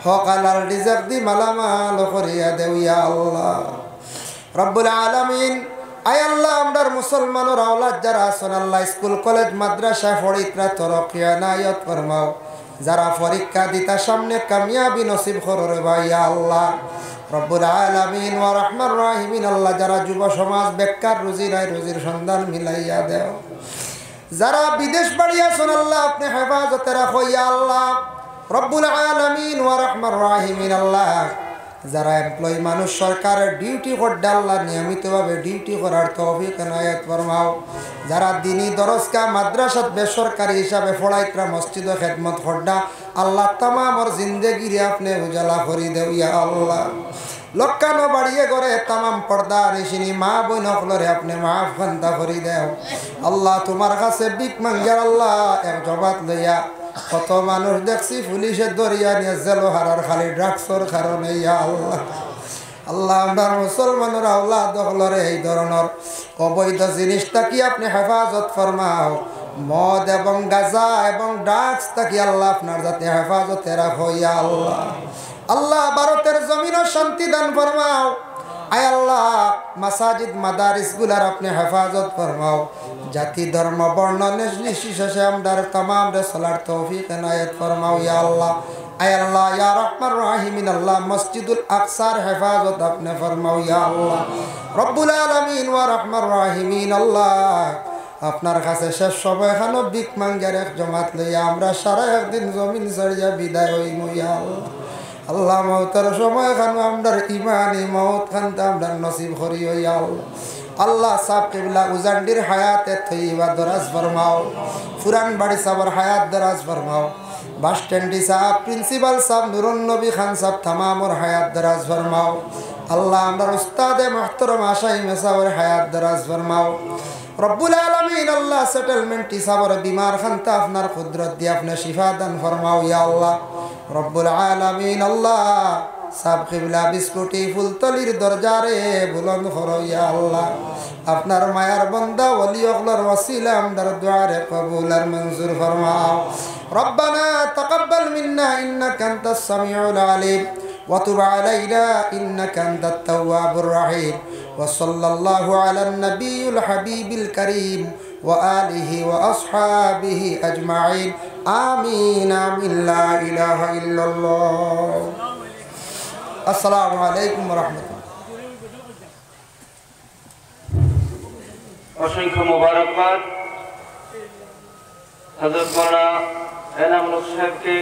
হকালাল রিজেক দি মালামাল করিয়া দেও ইয়া আল্লাহ রব্বুল আলামিন আয় আল্লাহ আমরার মুসলমানের আওলাদ যারা আছেন আল্লাহ স্কুল কলেজ মাদ্রাসা ফরিদরা তরক্কি ইনায়াত ফরমাও যারা পরীক্ষা দিতা সামনে কামিয়াবি নসিব কররে ভাই ইয়া আল্লাহ রব্বুল আলামিন ওয়া রহমান রাহিমিন আল্লাহ যারা যুব সমাজ বেকার রুজি নাই রুজির সন্ধান মিলাইয়া দেও যারা বিদেশ বাড়ি আছেন আল্লাহ আপনি হেফাজতে রাখো ইয়া আল্লাহ রব্বুল আলামিন ওয়া রহমান রাহিমিন আল্লাহ যারা এমপ্লয়ি মানুষ সরকারের ডিউটি করতে আল্লাহ নিয়মিতভাবে ডিউটি করার তৌফিক এনায়েত ফরমাও যারা দিনী দরজকা মাদ্রাসাত বেসরকারি হিসাবে পড়াইতরা মসজিদ খেদমত করডা আল্লাহ তামামর জিন্দেগিরে আপনি উজালা করি দেও ইয়া আল্লাহ লক্কানো বাড়িয়ে করে তামাম পর্দা ঋষিনী মা বোন হলরে আপনি মাফ খান্তা করি দেও আল্লাহ তোমার কাছে বিক মাঙ্গার আল্লাহ এক জবাত লইয়া কত মানুষ দেখছি পুলিশের দরিয়া নিয়ে জেল হারার খালি ড্রাগসর কারণে ইয়া আল্লাহ আল্লাহ আমরা মুসলমানের আওলাদ হলরে এই ধরনের অবৈধ জিনিসটা কি আপনি হেফাজত ফরমাও মদ এবং গাঁজা এবং ড্রাগস তাকি আল্লাহ আপনার যাতে হেফাজতে রাখো ইয়া আল্লাহ আল্লাহ ভারতের জমিনও শান্তি দান ফরমাও আয় আল্লাহ মাসাজিদ মাদারিস গুলার আপনি হেফাজত ফরমাও জাতি ধর্ম বর্ণ নির্বিশেষে আমরার तमाम রে সালার তৌফিক এনায়েত ফরমাও ইয়া আল্লাহ আয় আল্লাহ ইয়া রহমান রাহিমিন আল্লাহ মসজিদুল আকসার হেফাজত আপনি ফরমাও ইয়া আল্লাহ রব্বুল আলামিন ওয়া রহমান রাহিমিন আল্লাহ আপনার কাছে শেষ সময় খানো ভিক মাঙ্গার এক জমাত লইয়া আমরা সারা একদিন জমিন ছাড়িয়া বিদায় হইমু ইয়া আল্লাহ আল্লাহ মৌতের সময় খানো আমরার ইমানি মৌত খানতে আমরার নসিব করি ইয়া আল্লাহ আল্লাহ সাহেব কিবলা উজান্ডির হায়াতে থইবা দরাজ ফরমাও পুরান বাড়ি সাবর হায়াত দরাজ ফরমাও বাস স্ট্যান্ডি সাহেব প্রিন্সিপাল সাহেব নুরুন নবী খান সাহেব তামামর হায়াত দরাজ ফরমাও আল্লাহ আমরার উস্তাদে মুহতারাম আশাই মেসাবর হায়াত দরাজ ফরমাও রব্বুল আলামিন আল্লাহ সেটেলমেন্ট হিসাবর বিমার খানতা আপনার কুদরত দিয়ে আপনি শিফা দান ফরমাও ইয়া আল্লাহ রব্বুল আলামিন আল্লাহ সাব কিবলা বিস্কুটি ফুলতলির দরজারে বুলন্দ করো ইয়া আল্লাহ আপনার মায়ার বান্দা ওলি ওগলার ওসিলা আমদার দুআরে কবুল আর মঞ্জুর ফরমাও রব্বানা তাকাব্বাল মিন্না ইন্নাকা আনতাস সামিউল আলিম ওয়া তুব আলাইনা ইন্নাকা আনতাত তাওয়াবুর রহিম ওয়া সাল্লাল্লাহু আলান নাবিয়্যিল হাবিবিল কারীম ওয়া আলিহি ওয়া আসহাবিহি আজমাইন আমিন আমিন লা ইলাহা ইল্লাল্লাহ আসসালামু আলাইকুম ওয়া রাহমাতুল্লাহ অসংখ্য মোবারকবাদ হযরত মাওলানা এনামুল হক সাহেবকে